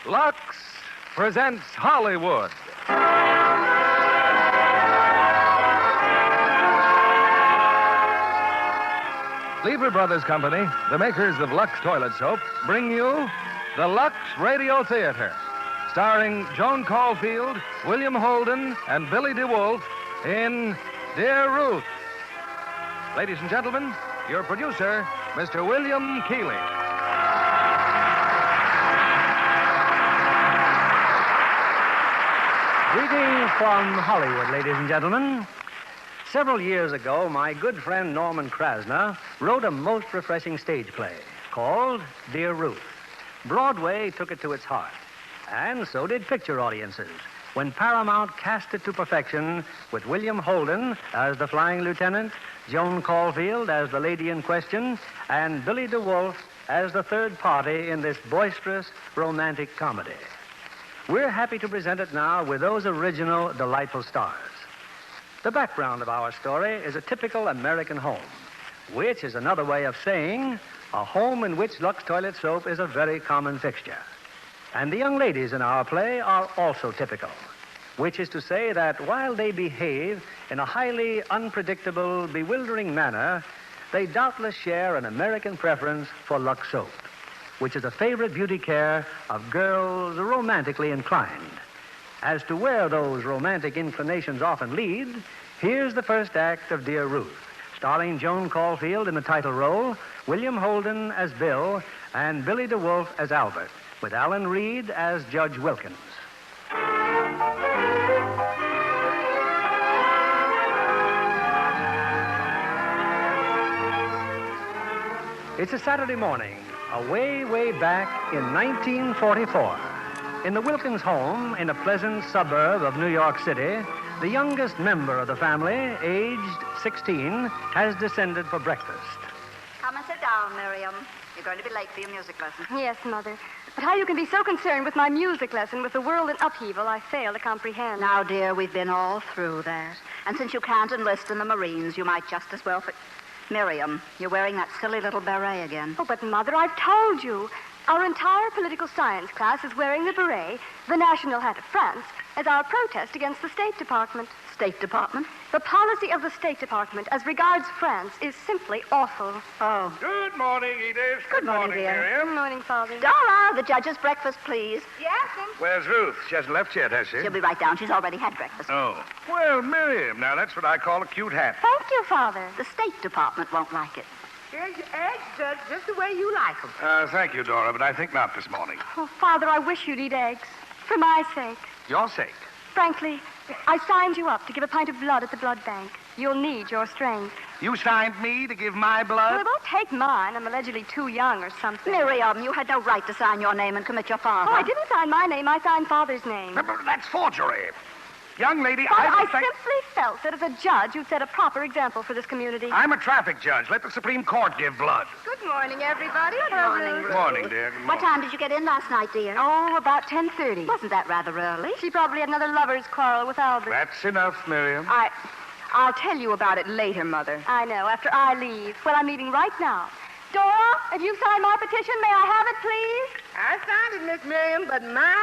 Lux presents Hollywood. Lever Brothers Company, the makers of Lux Toilet Soap, bring you the Lux Radio Theater, starring Joan Caulfield, William Holden, and Billy DeWolf in Dear Ruth. Ladies and gentlemen, your producer, Mr. William Keeley. Greetings from Hollywood, ladies and gentlemen. Several years ago, my good friend Norman Krasner wrote a most refreshing stage play called Dear Ruth. Broadway took it to its heart, and so did picture audiences, when Paramount cast it to perfection with William Holden as the flying lieutenant, Joan Caulfield as the lady in question, and Billy DeWolf as the third party in this boisterous romantic comedy. We're happy to present it now with those original, delightful stars. The background of our story is a typical American home, which is another way of saying a home in which Lux Toilet Soap is a very common fixture. And the young ladies in our play are also typical, which is to say that while they behave in a highly unpredictable, bewildering manner, they doubtless share an American preference for Lux Soap, which is a favorite beauty care of girls romantically inclined. As to where those romantic inclinations often lead, here's the first act of Dear Ruth, starring Joan Caulfield in the title role, William Holden as Bill, and Billy DeWolf as Albert, with Alan Reed as Judge Wilkins. It's a Saturday morning, way back in 1944. In the Wilkins home in a pleasant suburb of New York City, the youngest member of the family, aged 16, has descended for breakfast. Come and sit down, Miriam. You're going to be late for your music lesson. Yes, Mother. But how you can be so concerned with my music lesson with the world in upheaval, I fail to comprehend. Now, dear, we've been all through that. And since you can't enlist in the Marines, you might just as well... Miriam, you're wearing that silly little beret again. Oh, but Mother, I've told you. Our entire political science class is wearing the beret, the national hat of France, as our protest against the State Department. State Department? The policy of the State Department as regards France is simply awful. Oh. Good morning, Edith. Good morning, dear. Miriam. Good morning, Father. Dora, the judge's breakfast, please. Yes, Where's Ruth? She hasn't left yet, has she? She'll be right down. She's already had breakfast. Oh. Well, Miriam, now that's what I call a cute hat. Thank you, Father. The State Department won't like it. Here's your eggs, Judge, just the way you like them. Thank you, Dora, but I think not this morning. Oh, Father, I wish you'd eat eggs. For my sake. Your sake. Frankly, I signed you up to give a pint of blood at the blood bank. You'll need your strength. You signed me to give my blood? Well, it won't take mine. I'm allegedly too young or something. Miriam, you had no right to sign your name and commit your father. Oh, I didn't sign my name. I signed Father's name. But that's forgery. Young lady, Father, I think... simply felt that as a judge, you'd set a proper example for this community. I'm a traffic judge. Let the Supreme Court give blood. Good morning, everybody. Good morning, Ruth. Good morning, dear. Good What morning. time did you get in last night, dear? Oh, about 10:30. Wasn't that rather early? She probably had another lover's quarrel with Albert. That's enough, Miriam. I'll tell you about it later, Mother. I know, after I leave. Well, I'm leaving right now. Dora, if you sign my petition, may I have it, please? I signed it, Miss Miriam, but my.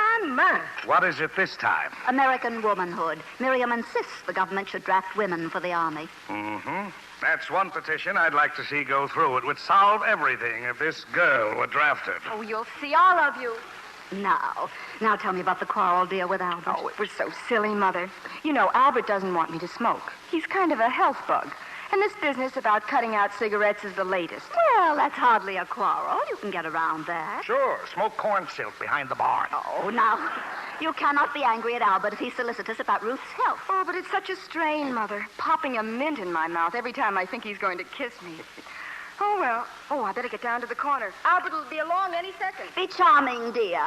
What is it this time? American womanhood. Miriam insists the government should draft women for the Army. Mm-hmm. That's one petition I'd like to see go through. It would solve everything if this girl were drafted. Oh, you'll see, all of you. Now tell me about the quarrel, dear, with Albert. Oh, it was so silly, Mother. You know, Albert doesn't want me to smoke. He's kind of a health bug. And this business about cutting out cigarettes is the latest. Well, that's hardly a quarrel. You can get around that. Sure, smoke corn silk behind the barn. Oh, now, you cannot be angry at Albert if he's solicitous about Ruth's health. Oh, but it's such a strain, Mother. Popping a mint in my mouth every time I think he's going to kiss me. Oh, well. Oh, I better get down to the corner. Albert will be along any second. Be charming, dear,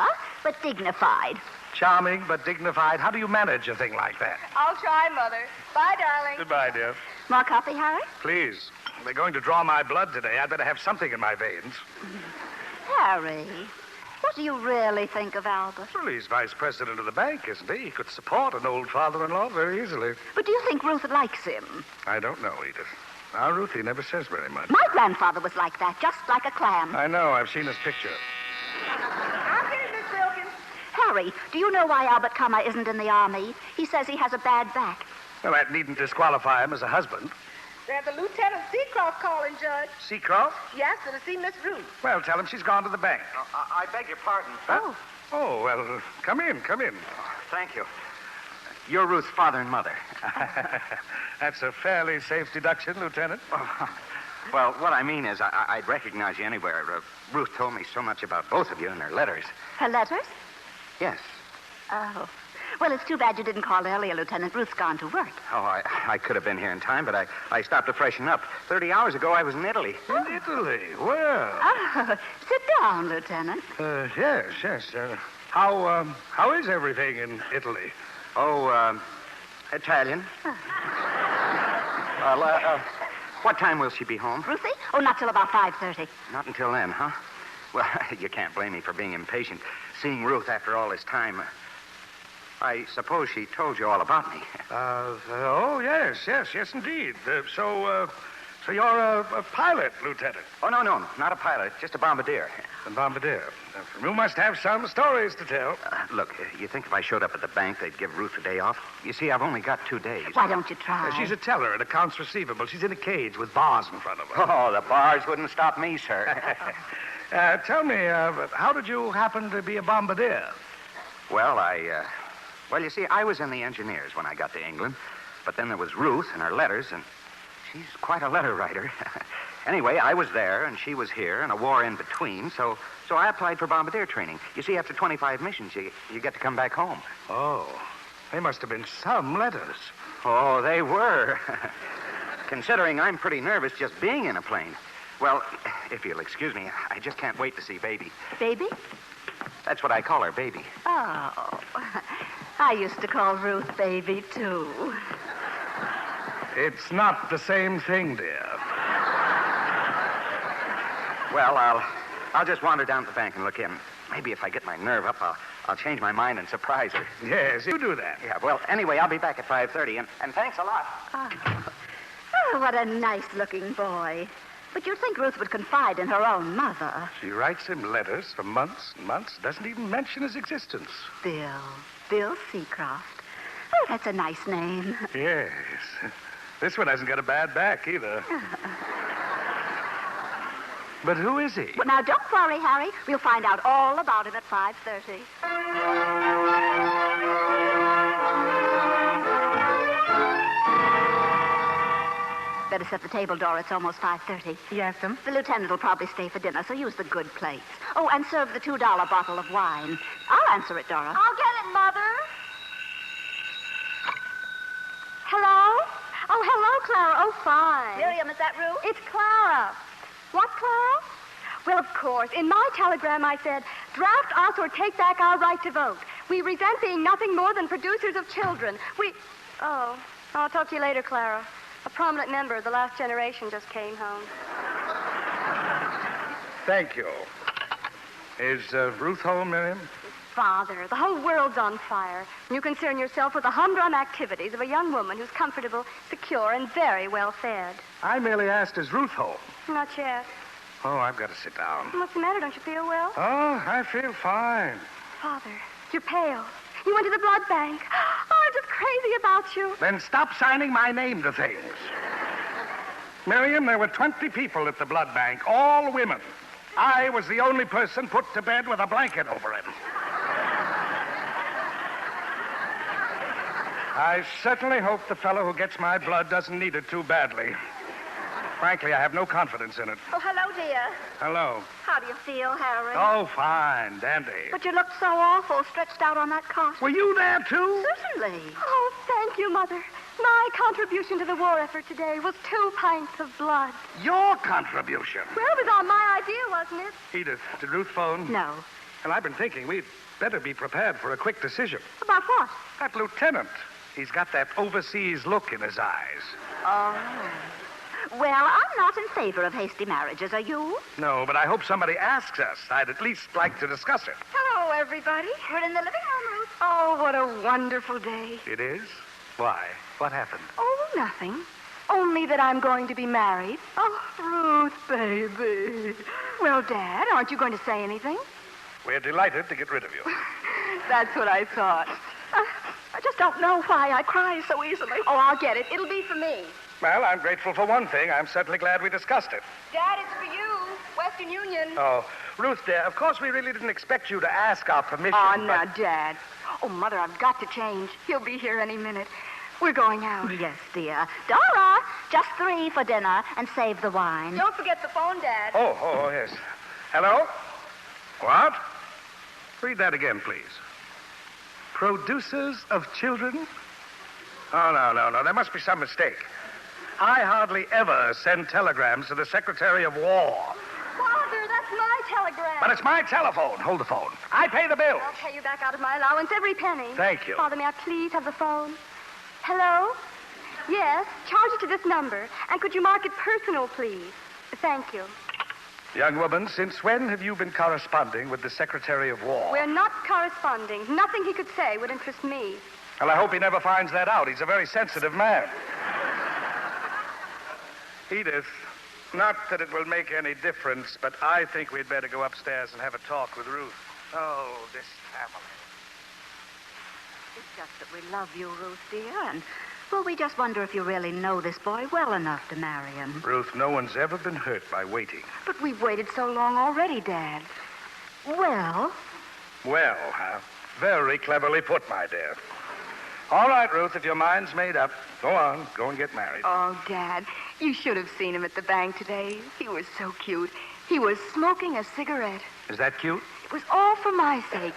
but dignified. Charming but dignified. How do you manage a thing like that? I'll try, Mother. Bye, darling. Goodbye, dear. More coffee, Harry? Please. They're going to draw my blood today. I'd better have something in my veins. Harry, what do you really think of Albert? Well, he's vice president of the bank, isn't he? He could support an old father-in-law very easily. But do you think Ruth likes him? I don't know, Edith. Our Ruthie never says very much. My grandfather was like that, just like a clam. I know. I've seen his picture. I'm here, Miss Wilkins. Harry, do you know why Albert Kummer isn't in the army? He says he has a bad back. Well, that needn't disqualify him as a husband. There's a Lieutenant Seacroft calling, Judge. Seacroft? Yes, and to see Miss Ruth. Well, tell him she's gone to the bank. I beg your pardon. Oh, well, come in. Thank you. You're Ruth's father and mother. That's a fairly safe deduction, Lieutenant. Well, what I mean is I'd recognize you anywhere. Ruth told me so much about both of you in her letters. Her letters? Yes. Oh. Well, it's too bad you didn't call earlier, Lieutenant. Ruth's gone to work. Oh, I could have been here in time, but I stopped to freshen up. 30 hours ago, I was in Italy. In Italy? Well. Oh, sit down, Lieutenant. Yes. How is everything in Italy? Oh, Italian. What time will she be home? Ruthie? Oh, not till about 5:30. Not until then, huh? Well, you can't blame me for being impatient. Seeing Ruth after all this time. I suppose she told you all about me. Yes, indeed. So you're a pilot, Lieutenant. Oh, no, not a pilot, just a bombardier. A bombardier. You must have some stories to tell. Look, you think if I showed up at the bank, they'd give Ruth a day off? You see, I've only got 2 days. Why don't you try? She's a teller at accounts receivable. She's in a cage with bars in front of her. Oh, the bars wouldn't stop me, sir. Tell me, how did you happen to be a bombardier? Well, you see, I was in the engineers when I got to England. But then there was Ruth and her letters, and she's quite a letter writer. Anyway, I was there, and she was here, and a war in between, so I applied for bombardier training. You see, after 25 missions, you get to come back home. Oh, they must have been some letters. Oh, they were. Considering I'm pretty nervous just being in a plane. Well, if you'll excuse me, I just can't wait to see Baby. Baby? That's what I call her, Baby. Oh, I used to call Ruth Baby, too. It's not the same thing, dear. Well, I'll just wander down to the bank and look in. Maybe if I get my nerve up, I'll change my mind and surprise her. Yes, you do that. Yeah, well, anyway, I'll be back at 5:30, and thanks a lot. Oh, what a nice-looking boy. But you'd think Ruth would confide in her own mother. She writes him letters for months and months, doesn't even mention his existence. Bill Seacroft. Oh, that's a nice name. Yes. This one hasn't got a bad back, either. But who is he? Well, now, don't worry, Harry. We'll find out all about him at 5:30. Better set the table, Dora. It's almost 5:30. Yes'm. The lieutenant will probably stay for dinner, so use the good plates. Oh, and serve the $2 bottle of wine. I'll answer it, Dora. I'll get it, Mother. Hello? Oh, hello, Clara. Oh, fine. Miriam, is that Ruth? It's Clara. What, Clara? Well, of course. In my telegram, I said, draft us or take back our right to vote. We resent being nothing more than producers of children. Oh, I'll talk to you later, Clara. A prominent member of the last generation just came home. Thank you. Is Ruth home, Miriam? Father, the whole world's on fire. And you concern yourself with the humdrum activities of a young woman who's comfortable, secure, and very well fed. I merely asked, is Ruth home? Not yet. Oh, I've got to sit down. What's the matter? Don't you feel well? Oh, I feel fine. Father, you're pale. You went to the blood bank. Oh, I'm just crazy about you. Then stop signing my name to things. Miriam, there were 20 people at the blood bank, all women. I was the only person put to bed with a blanket over him. I certainly hope the fellow who gets my blood doesn't need it too badly. Frankly, I have no confidence in it. Oh, hello, dear. Hello. How do you feel, Harry? Oh, fine. Dandy. But you looked so awful, stretched out on that cot. Were you there, too? Certainly. Oh, thank you, Mother. My contribution to the war effort today was 2 pints of blood. Your contribution? Well, it was all my idea, wasn't it? Edith, did Ruth phone? No. Well, I've been thinking we'd better be prepared for a quick decision. About what? That lieutenant. He's got that overseas look in his eyes. Oh. Well, I'm not in favor of hasty marriages, are you? No, but I hope somebody asks us. I'd at least like to discuss it. Hello, everybody. We're in the living room, Ruth. Oh, what a wonderful day. It is? Why? What happened? Oh, nothing. Only that I'm going to be married. Oh, Ruth, baby. Well, Dad, aren't you going to say anything? We're delighted to get rid of you. That's what I thought. I just don't know why I cry so easily. Oh, I'll get it. It'll be for me. Well, I'm grateful for one thing. I'm certainly glad we discussed it. Dad, it's for you. Western Union. Oh, Ruth, dear, of course we really didn't expect you to ask our permission. Oh, now, Dad. Oh, Mother, I've got to change. He'll be here any minute. We're going out. Yes, dear. Dora, just 3 for dinner and save the wine. Don't forget the phone, Dad. Oh, yes. Hello? What? Read that again, please. Producers of children? Oh, no. There must be some mistake. I hardly ever send telegrams to the Secretary of War. Father, that's my telegram. But it's my telephone. Hold the phone. I pay the bills. I'll pay you back out of my allowance, every penny. Thank you. Father, may I please have the phone? Hello? Yes, charge it to this number. And could you mark it personal, please? Thank you. Young woman, since when have you been corresponding with the Secretary of War? We're not corresponding. Nothing he could say would interest me. Well, I hope he never finds that out. He's a very sensitive man. Edith, not that it will make any difference, but I think we'd better go upstairs and have a talk with Ruth. Oh, this family. It's just that we love you, Ruth, dear, and, well, we just wonder if you really know this boy well enough to marry him. Ruth, no one's ever been hurt by waiting. But we've waited so long already, Dad. Well, Huh? Very cleverly put, my dear. All right, Ruth, if your mind's made up, go on. Go and get married. Oh, Dad, you should have seen him at the bank today. He was so cute. He was smoking a cigarette. Is that cute? It was all for my sake.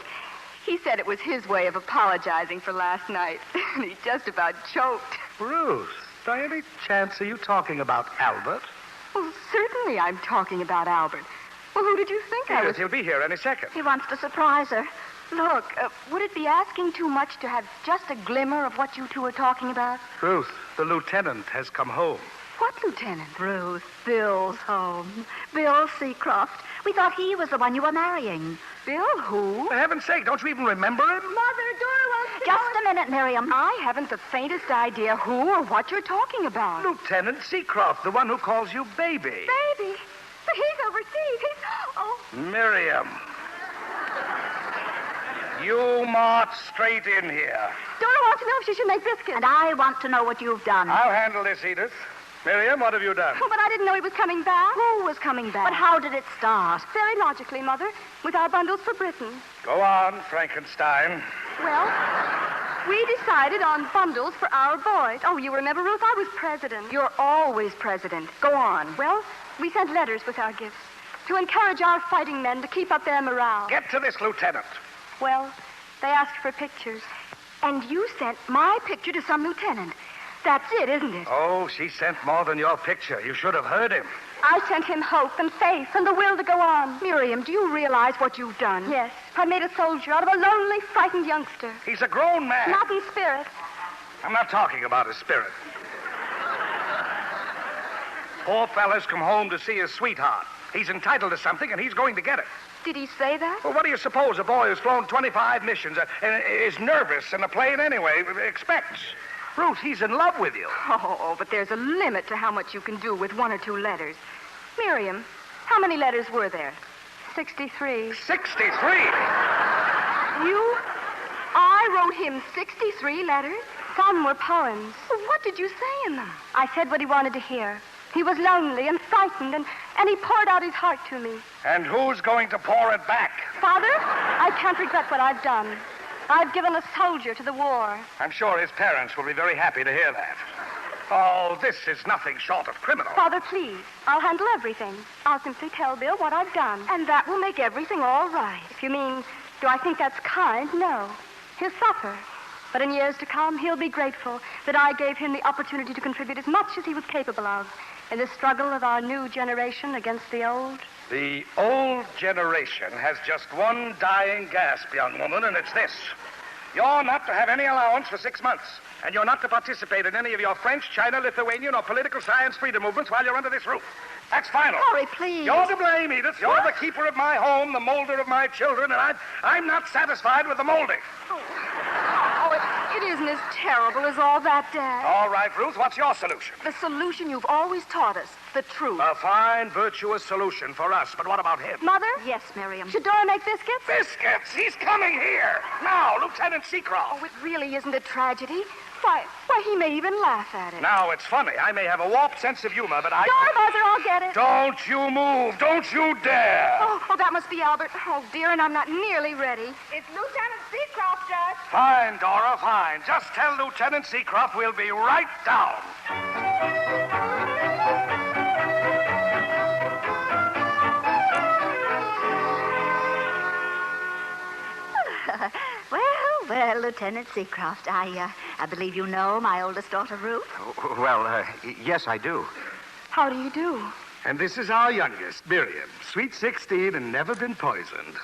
He said it was his way of apologizing for last night. And he just about choked. Ruth, by any chance are you talking about Albert? Well, certainly I'm talking about Albert. Well, who did you think I was? He'll be here any second. he wants to surprise her. Look, would it be asking too much to have just a glimmer of what you two are talking about? Ruth, the lieutenant has come home. What lieutenant? Ruth, Bill's home. Bill Seacroft. We thought he was the one you were marrying. Bill who? For heaven's sake, don't you even remember him? Mother, Dora wants to Just a minute, Miriam. I haven't the faintest idea who or what you're talking about. Lieutenant Seacroft, the one who calls you baby. Baby. But he's overseas. He's... Oh, Miriam. You march straight in here. Dora wants to know if she should make biscuits. And I want to know what you've done. I'll handle this, Edith. Miriam, what have you done? Oh, but I didn't know he was coming back. Who was coming back? But how did it start? Very logically, Mother, with our bundles for Britain. Go on, Frankenstein. Well, we decided on bundles for our boys. Oh, you remember, Ruth? I was president. You're always president. Go on. Well, we sent letters with our gifts to encourage our fighting men to keep up their morale. Get to this, Lieutenant. Well, they asked for pictures. And you sent my picture to some lieutenant. That's it, isn't it? Oh, she sent more than your picture. You should have heard him. I sent him hope and faith and the will to go on. Miriam, do you realize what you've done? Yes, I made a soldier out of a lonely, frightened youngster. He's a grown man. Not in spirit. I'm not talking about his spirit. Poor fella's come home to see his sweetheart. He's entitled to something, and he's going to get it. Did he say that? Well, what do you suppose a boy who's flown 25 missions and is nervous in a plane anyway expects? Ruth, he's in love with you. Oh, but there's a limit to how much you can do with 1 or 2 letters. Miriam, how many letters were there? 63. 63? I wrote him 63 letters? Some were poems. Well, what did you say in them? I said what he wanted to hear. He was lonely and frightened, and he poured out his heart to me. And who's going to pour it back? Father, I can't regret what I've done. I've given a soldier to the war. I'm sure his parents will be very happy to hear that. Oh, this is nothing short of criminal. Father, please, I'll handle everything. I'll simply tell Bill what I've done. And that will make everything all right. If you mean, do I think that's kind? No. He'll suffer. But in years to come, he'll be grateful that I gave him the opportunity to contribute as much as he was capable of in the struggle of our new generation against the old. The old generation has just one dying gasp, young woman, and it's this. You're not to have any allowance for 6 months, and you're not to participate in any of your French, China, Lithuanian, or political science freedom movements while you're under this roof. That's final. Hurry, please. You're to blame, Edith. You're the keeper of my home, the molder of my children, and I'm not satisfied with the molding. Oh, it isn't as terrible as all that, Dad. All right, Ruth, what's your solution? The solution you've always taught us. the truth. A fine, virtuous solution for us, but what about him? Mother? Yes, Miriam. Should Dora make biscuits? Biscuits! He's coming here! Now, Lieutenant Seacroft! Oh, it really isn't a tragedy. Why, he may even laugh at it. Now, it's funny. I may have a warped sense of humor, but I... Dora, Mother, I'll get it. Don't you move! Don't you dare! Oh, that must be Albert. Oh, dear, and I'm not nearly ready. It's Lieutenant Seacroft, Judge. Fine, Dora, fine. Just tell Lieutenant Seacroft we'll be right down. Well, Lieutenant Seacroft, I believe you know my oldest daughter, Ruth. Well, yes, I do. How do you do? And this is our youngest, Miriam. Sweet 16 and never been poisoned.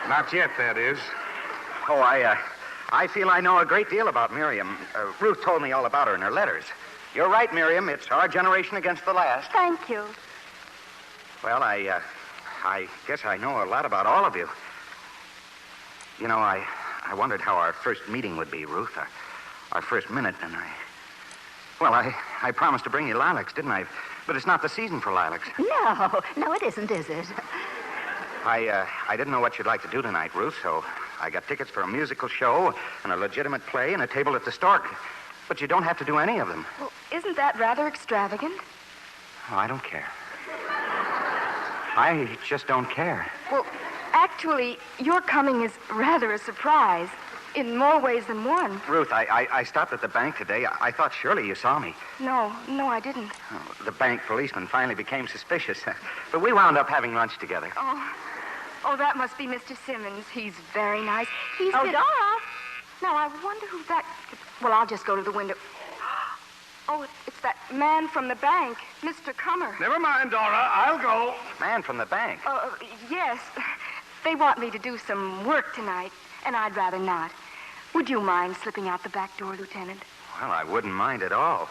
Not yet, that is. Oh, I feel I know a great deal about Miriam. Ruth told me all about her in her letters. You're right, Miriam. It's our generation against the last. Thank you. Well, I guess I know a lot about all of you. You know, I wondered how our first meeting would be, Ruth. Our first minute, and I promised to bring you lilacs, didn't I? But it's not the season for lilacs. No, it isn't, is it? I didn't know what you'd like to do tonight, Ruth, so I got tickets for a musical show and a legitimate play and a table at the Stork. But you don't have to do any of them. Well, isn't that rather extravagant? Oh, I don't care. I just don't care. Well, actually, your coming is rather a surprise in more ways than one. Ruth, I stopped at the bank today. I thought surely you saw me. No, I didn't. Oh, the bank policeman finally became suspicious. But we wound up having lunch together. Oh, that must be Mr. Simmons. He's very nice. He's Oh, been... Dora. Now, I wonder who that... Well, I'll just go to the window. Oh, it's that man from the bank, Mr. Cummer. Never mind, Dora. I'll go. Man from the bank. Yes. They want me to do some work tonight, and I'd rather not. Would you mind slipping out the back door, Lieutenant? Well, I wouldn't mind at all.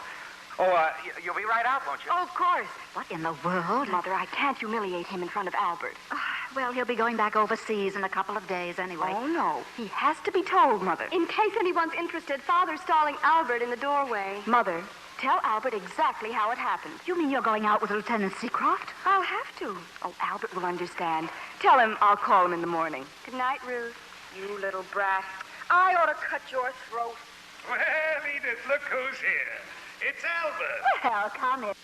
Oh, you'll be right out, won't you? Oh, of course. What in the world? Mother, I can't humiliate him in front of Albert. Well, he'll be going back overseas in a couple of days anyway. Oh, no. He has to be told, Mother. In case anyone's interested, Father's stalling Albert in the doorway. Mother, tell Albert exactly how it happened. You mean you're going out with Lieutenant Seacroft? I'll have to. Oh, Albert will understand. Tell him I'll call him in the morning. Good night, Ruth. You little brat. I ought to cut your throat. Well, Edith, look who's here. It's Albert. Well, come in.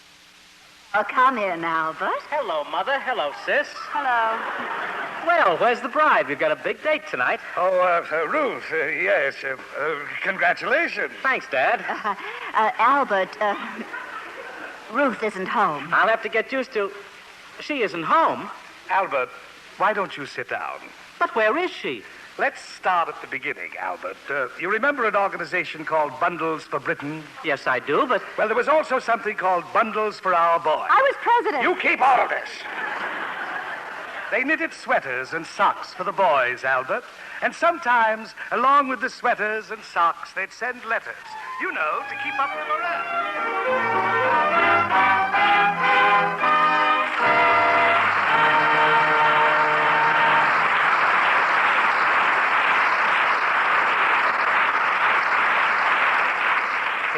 Oh, come in, Albert. Hello, Mother. Hello, Sis. Hello. Well, where's the bride? We've got a big date tonight. Oh, Ruth, yes. Congratulations. Thanks, Dad. Albert, Ruth isn't home. I'll have to get used to... She isn't home. Albert, why don't you sit down? But where is she? Let's start at the beginning, Albert. You remember an organization called Bundles for Britain? Yes, I do, but... Well, there was also something called Bundles for Our Boy. I was president. You keep out of this. They knitted sweaters and socks for the boys, Albert. And sometimes, along with the sweaters and socks, they'd send letters. You know, to keep up the morale.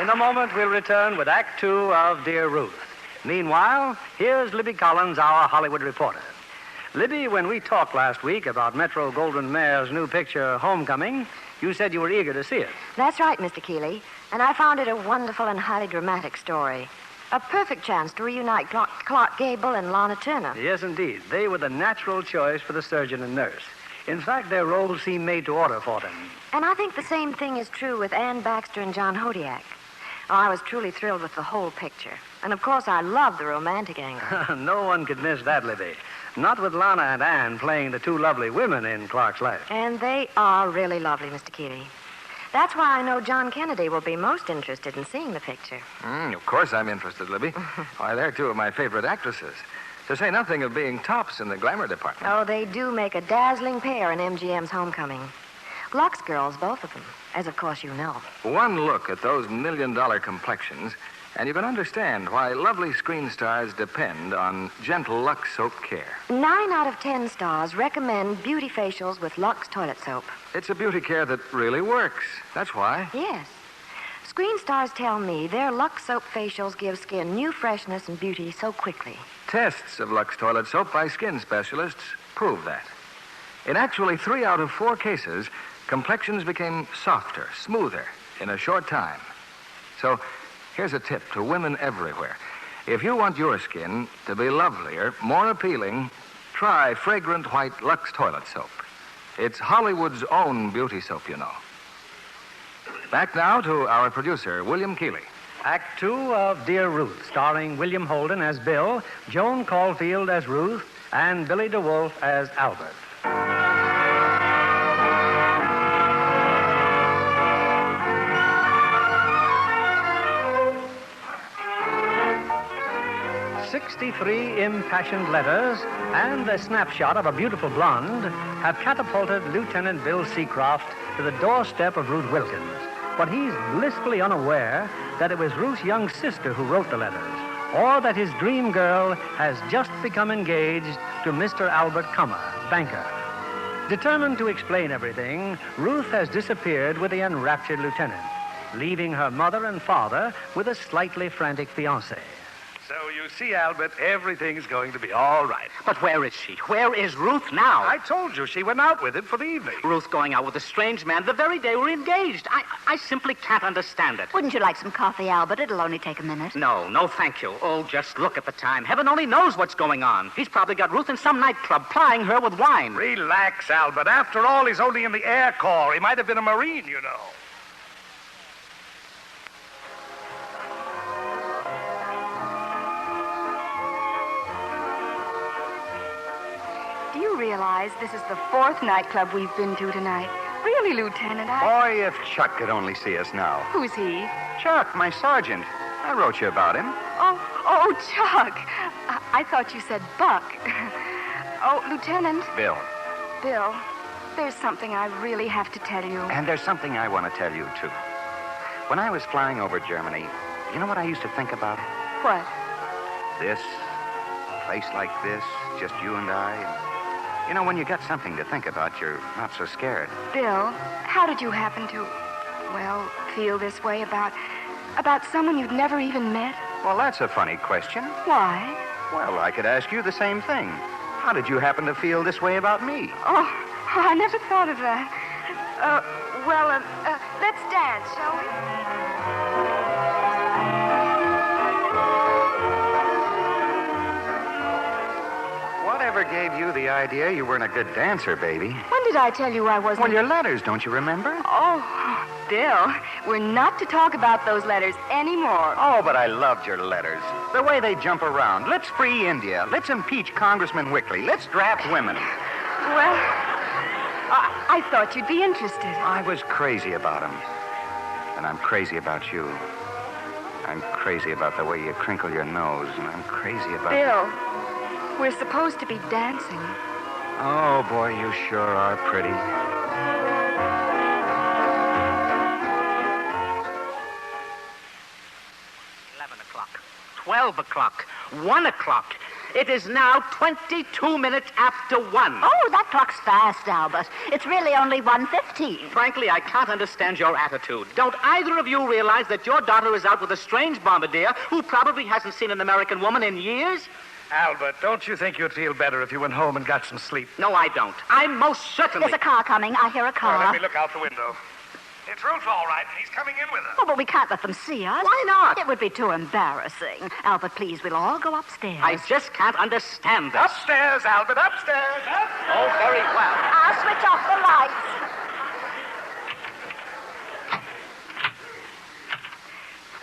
In a moment, we'll return with Act Two of Dear Ruth. Meanwhile, here's Libby Collins, our Hollywood reporter. Libby, when we talked last week about Metro-Goldwyn-Mayer's new picture, Homecoming, you said you were eager to see it. That's right, Mr. Keeley. And I found it a wonderful and highly dramatic story. A perfect chance to reunite Clark Gable and Lana Turner. Yes, indeed. They were the natural choice for the surgeon and nurse. In fact, their roles seemed made to order for them. And I think the same thing is true with Ann Baxter and John Hodiak. Oh, I was truly thrilled with the whole picture. And, of course, I love the romantic angle. No one could miss that, Libby. Not with Lana and Ann playing the two lovely women in Clark's life. And they are really lovely, Mr. Keeley. That's why I know John Kennedy will be most interested in seeing the picture. Of course I'm interested, Libby. Why, they're two of my favorite actresses. To say nothing of being tops in the glamour department. Oh, they do make a dazzling pair in MGM's Homecoming. Lux girls, both of them, as of course you know. One look at those $1 million complexions, and you can understand why lovely screen stars depend on gentle Lux soap care. 9 out of 10 stars recommend beauty facials with Lux toilet soap. It's a beauty care that really works. That's why. Yes. Screen stars tell me their Lux soap facials give skin new freshness and beauty so quickly. Tests of Lux toilet soap by skin specialists prove that. In actually 3 out of 4 cases, complexions became softer, smoother in a short time. So here's a tip to women everywhere. If you want your skin to be lovelier, more appealing, try fragrant white Lux toilet soap. It's Hollywood's own beauty soap, you know. Back now to our producer, William Keeley. Act 2 of Dear Ruth, starring William Holden as Bill, Joan Caulfield as Ruth, and Billy DeWolf as Albert. "63 impassioned letters and a snapshot of a beautiful blonde have catapulted Lieutenant Bill Seacroft to the doorstep of Ruth Wilkins. But he's blissfully unaware that it was Ruth's young sister who wrote the letters, or that his dream girl has just become engaged to Mr. Albert Kummer, banker. Determined to explain everything, Ruth has disappeared with the enraptured lieutenant, leaving her mother and father with a slightly frantic fiancé. So you see, Albert, everything's going to be all right. But where is she? Where is Ruth now? I told you she went out with him for the evening. Ruth going out with a strange man the very day we're engaged. I simply can't understand it. Wouldn't you like some coffee, Albert? It'll only take a minute. No, thank you. Oh, just look at the time. Heaven only knows what's going on. He's probably got Ruth in some nightclub, plying her with wine. Relax, Albert. After all, he's only in the Air Corps. He might have been a Marine, you know. Do you realize this is the 4th nightclub we've been to tonight? Really, Lieutenant, Boy, if Chuck could only see us now. Who's he? Chuck, my sergeant. I wrote you about him. Oh, Chuck. I thought you said Buck. Oh, Lieutenant. Bill. Bill, there's something I really have to tell you. And there's something I want to tell you, too. When I was flying over Germany, you know what I used to think about? What? This. A place like this, just you and I. You know, when you got something to think about, you're not so scared. Bill, how did you happen to, feel this way about someone you'd never even met? Well, that's a funny question. Why? Well, I could ask you the same thing. How did you happen to feel this way about me? Oh, I never thought of that. Let's dance, shall we? Whatever gave you the idea you weren't a good dancer, baby? When did I tell you I wasn't? Well, your letters, don't you remember? Oh, Bill, we're not to talk about those letters anymore. Oh, but I loved your letters. The way they jump around. Let's free India. Let's impeach Congressman Wickley. Let's draft women. Well, I thought you'd be interested. I was crazy about him. And I'm crazy about you. I'm crazy about the way you crinkle your nose, and I'm crazy about... Bill, we're supposed to be dancing. Oh, boy, you sure are pretty. 11 o'clock, 12 o'clock, 1 o'clock. It is now 22 minutes after 1. Oh, that clock's fast, Albert. It's really only 1:15. Frankly, I can't understand your attitude. Don't either of you realize that your daughter is out with a strange bombardier who probably hasn't seen an American woman in years? Albert, don't you think you'd feel better if you went home and got some sleep? No, I don't. I most certainly... There's a car coming. I hear a car. Well, let me look out the window. It's Ruth, all right. He's coming in with us. Oh, but we can't let them see us. Why not? It would be too embarrassing. Albert, please, we'll all go upstairs. I just can't understand this. Upstairs, Albert, upstairs. Up. Oh, very well. I'll switch off the lights.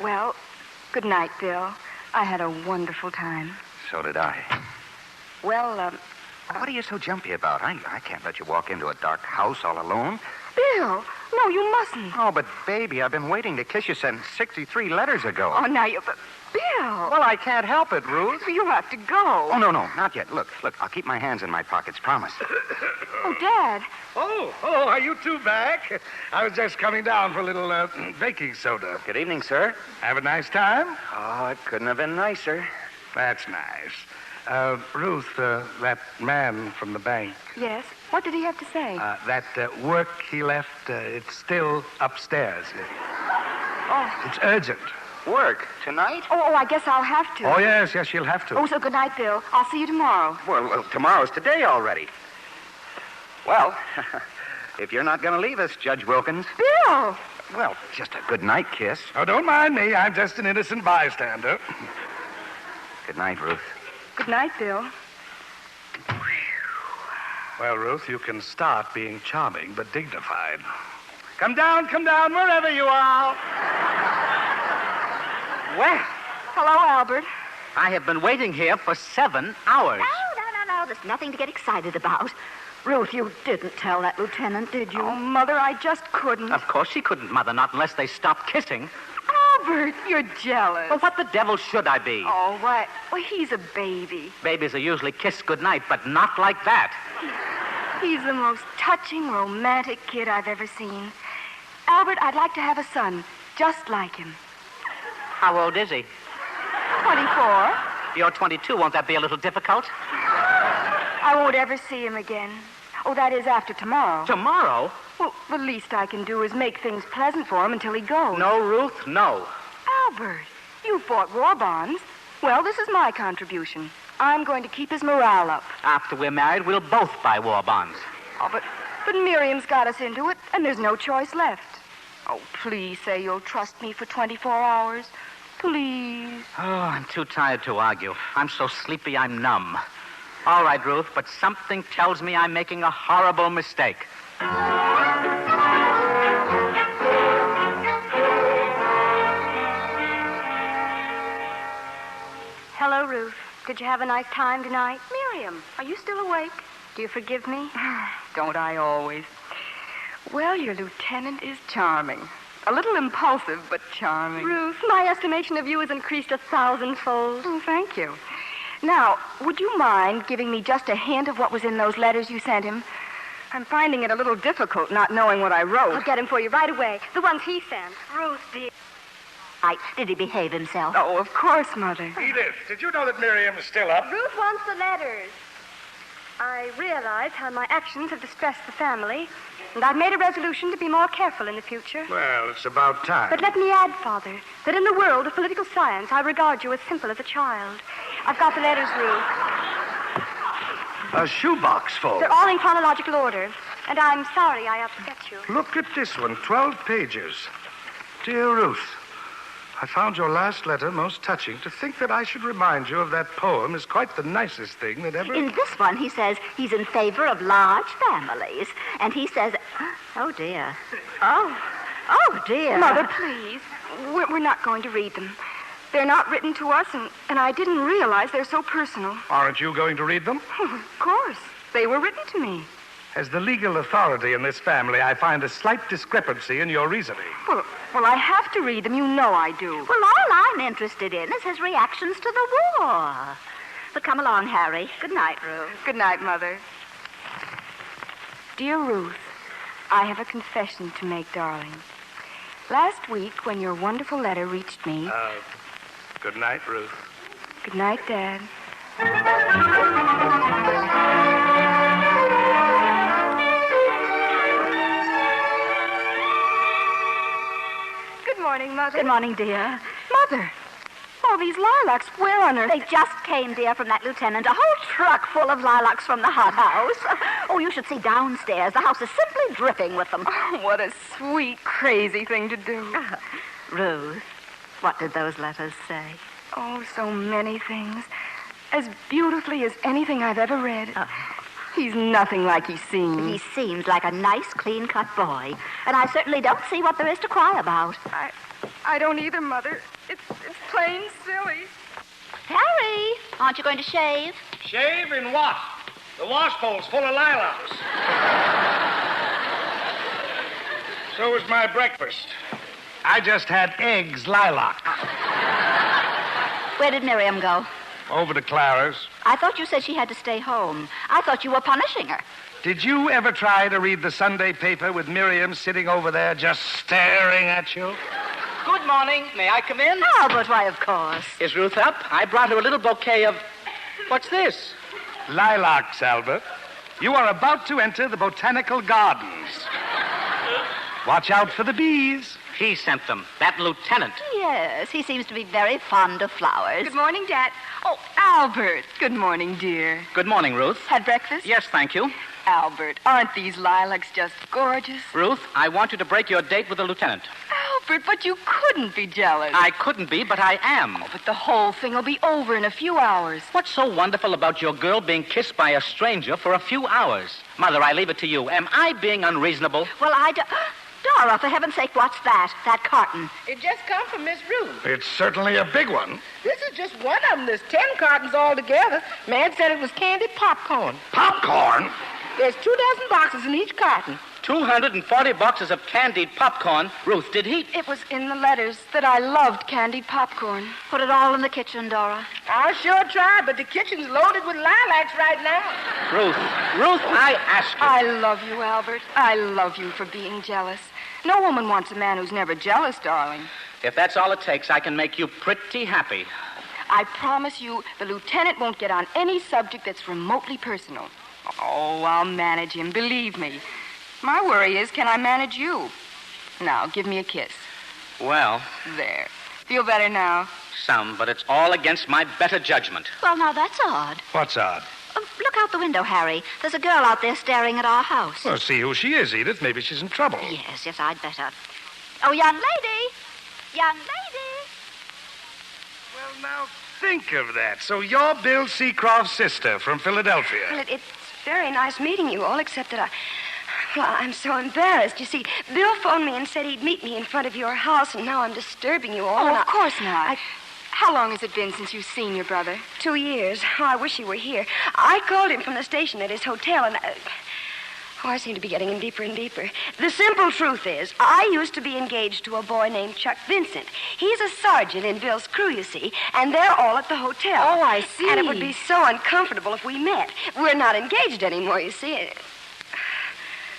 Well, good night, Bill. I had a wonderful time. So did I. Well, What are you so jumpy about? I can't let you walk into a dark house all alone. Bill, no, you mustn't. Oh, but, baby, I've been waiting to kiss you since 63 letters ago. Oh, now you... Bill! Well, I can't help it, Ruth. You have to go. Oh, no, not yet. Look, I'll keep my hands in my pockets, promise. Oh, Dad. Oh, are you two back? I was just coming down for a little baking soda. Good evening, sir. Have a nice time? Oh, it couldn't have been nicer. That's nice. Ruth, that man from the bank, Yes? What did he have to say? that work he left, it's still upstairs. Oh. It's urgent. Work tonight? Oh, I guess I'll have to. Oh, yes, you'll have to. Oh, so good night, Bill. I'll see you tomorrow. Well, tomorrow's today already. Well, if you're not going to leave us, Judge Wilkins. Bill! Well, just a good night kiss. Oh, don't mind me. I'm just an innocent bystander. Good night, Ruth. Good night, Bill. Well, Ruth, you can start being charming but dignified. Come down, wherever you are. Well, Hello, Albert. I have been waiting here for 7 hours. No. There's nothing to get excited about. Ruth, you didn't tell that lieutenant, did you? Oh, Mother, I just couldn't. Of course she couldn't, Mother, not unless they stopped kissing. Albert, you're jealous. Well, what the devil should I be? Oh, why? Well, he's a baby. Babies are usually kissed goodnight, but not like that. He's the most touching, romantic kid I've ever seen. Albert, I'd like to have a son just like him. How old is he? 24. You're 22. Won't that be a little difficult? I won't ever see him again. Oh, that is after tomorrow. Tomorrow? Well, the least I can do is make things pleasant for him until he goes. No, Ruth, no. Albert, you bought war bonds. Well, this is my contribution. I'm going to keep his morale up. After we're married, we'll both buy war bonds. Oh, but Miriam's got us into it, and there's no choice left. Oh, please say you'll trust me for 24 hours. Please. Oh, I'm too tired to argue. I'm so sleepy I'm numb. All right, Ruth, but something tells me I'm making a horrible mistake. Hello, Ruth. Did you have a nice time tonight? Miriam, are you still awake? Do you forgive me? Don't I always? Well, your lieutenant is charming. A little impulsive, but charming. Ruth, my estimation of you has increased 1,000-fold. Oh, thank you. Now, would you mind giving me just a hint of what was in those letters you sent him? I'm finding it a little difficult not knowing what I wrote. I'll get him for you right away. The ones he sent. Ruth, dear. Did he behave himself? Oh, of course, Mother. Edith, did you know that Miriam is still up? Ruth wants the letters. I realize how my actions have distressed the family, and I've made a resolution to be more careful in the future. Well, it's about time. But let me add, Father, that in the world of political science, I regard you as simple as a child. I've got the letters, Ruth. A shoebox full. They're all in chronological order, and I'm sorry I upset you. Look at this one, 12 pages. Dear Ruth, I found your last letter most touching. To think that I should remind you of that poem is quite the nicest thing that ever... In this one, he says he's in favor of large families. And he says... Oh, dear. Oh, dear. Mother, please. We're not going to read them. They're not written to us, and I didn't realize they're so personal. Aren't you going to read them? Of course. They were written to me. As the legal authority in this family, I find a slight discrepancy in your reasoning. Well, I have to read them. You know I do. Well, all I'm interested in is his reactions to the war. But come along, Harry. Good night, Ruth. Good night, Mother. Dear Ruth, I have a confession to make, darling. Last week, when your wonderful letter reached me... Good night, Ruth. Good night, Dad. Good morning, Mother. Good morning, dear. Mother, all these lilacs, where on earth... They just came, dear, from that lieutenant. A whole truck full of lilacs from the hothouse. Oh, you should see downstairs. The house is simply dripping with them. Oh, what a sweet, crazy thing to do. Ruth, what did those letters say? Oh, so many things. As beautifully as anything I've ever read. He's nothing like he seems. He seems like a nice, clean-cut boy. And I certainly don't see what there is to cry about. I don't either, Mother. It's plain silly. Harry, aren't you going to shave? Shave in what? The wash bowl's full of lilacs. So was my breakfast. I just had eggs lilac. Where did Miriam go? Over to Clara's. I thought you said she had to stay home. I thought you were punishing her. Did you ever try to read the Sunday paper with Miriam sitting over there just staring at you? Good morning. May I come in? Albert, why, of course. Is Ruth up? I brought her a little bouquet of... What's this? Lilacs, Albert. You are about to enter the botanical gardens. Watch out for the bees. He sent them. That lieutenant. Yes, he seems to be very fond of flowers. Good morning, Dad. Oh, Albert. Good morning, dear. Good morning, Ruth. Had breakfast? Yes, thank you. Albert, aren't these lilacs just gorgeous? Ruth, I want you to break your date with the lieutenant. Albert, but you couldn't be jealous. I couldn't be, but I am. But the whole thing will be over in a few hours. What's so wonderful about your girl being kissed by a stranger for a few hours? Mother, I leave it to you. Am I being unreasonable? Well, Dora, for heaven's sake, what's that? That carton. It just come from Miss Ruth. It's certainly a big one. This is just one of them. There's 10 cartons altogether. Man said it was candied popcorn. Popcorn? There's 2 dozen boxes in each carton. 240 boxes of candied popcorn. Ruth, did he... It was in the letters that I loved candied popcorn. Put it all in the kitchen, Dora. I'll sure try, but the kitchen's loaded with lilacs right now. Ruth, I ask you. I love you, Albert. I love you for being jealous. No woman wants a man who's never jealous, darling. If that's all it takes, I can make you pretty happy. I promise you the lieutenant won't get on any subject that's remotely personal. Oh, I'll manage him, believe me. My worry is, can I manage you? Now, give me a kiss. Well... There. Feel better now? Some, but it's all against my better judgment. Well, now, that's odd. What's odd? Look out the window, Harry. There's a girl out there staring at our house. Well, see who she is, Edith. Maybe she's in trouble. Yes, I'd better. Oh, young lady! Young lady! Well, now, think of that. So you're Bill Seacroft's sister from Philadelphia. Well, it's very nice meeting you all, except that I'm so embarrassed. You see, Bill phoned me and said he'd meet me in front of your house, and now I'm disturbing you all. Oh, of course not. How long has it been since you've seen your brother? 2 years. Oh, I wish he were here. I called him from the station at his hotel, and I seem to be getting in deeper and deeper. The simple truth is, I used to be engaged to a boy named Chuck Vincent. He's a sergeant in Bill's crew, you see, and they're all at the hotel. Oh, I see. And it would be so uncomfortable if we met. We're not engaged anymore, you see.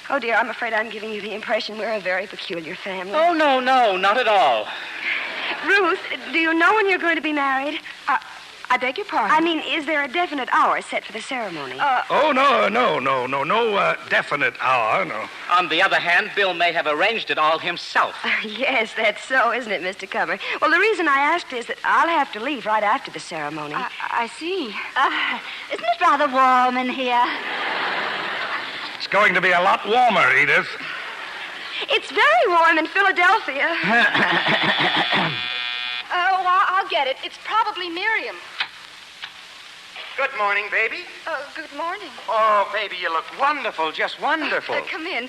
Oh, dear, I'm afraid I'm giving you the impression we're a very peculiar family. Oh, no, not at all. Ruth, do you know when you're going to be married? I beg your pardon? I mean, is there a definite hour set for the ceremony? No definite hour, no. On the other hand, Bill may have arranged it all himself. Yes, that's so, isn't it, Mr. Comer? Well, the reason I asked is that I'll have to leave right after the ceremony. I see. Isn't it rather warm in here? It's going to be a lot warmer, Edith. It's very warm in Philadelphia. Oh, I'll get it. It's probably Miriam. Good morning, baby. Good morning. Oh, baby, you look wonderful, just wonderful. Come in.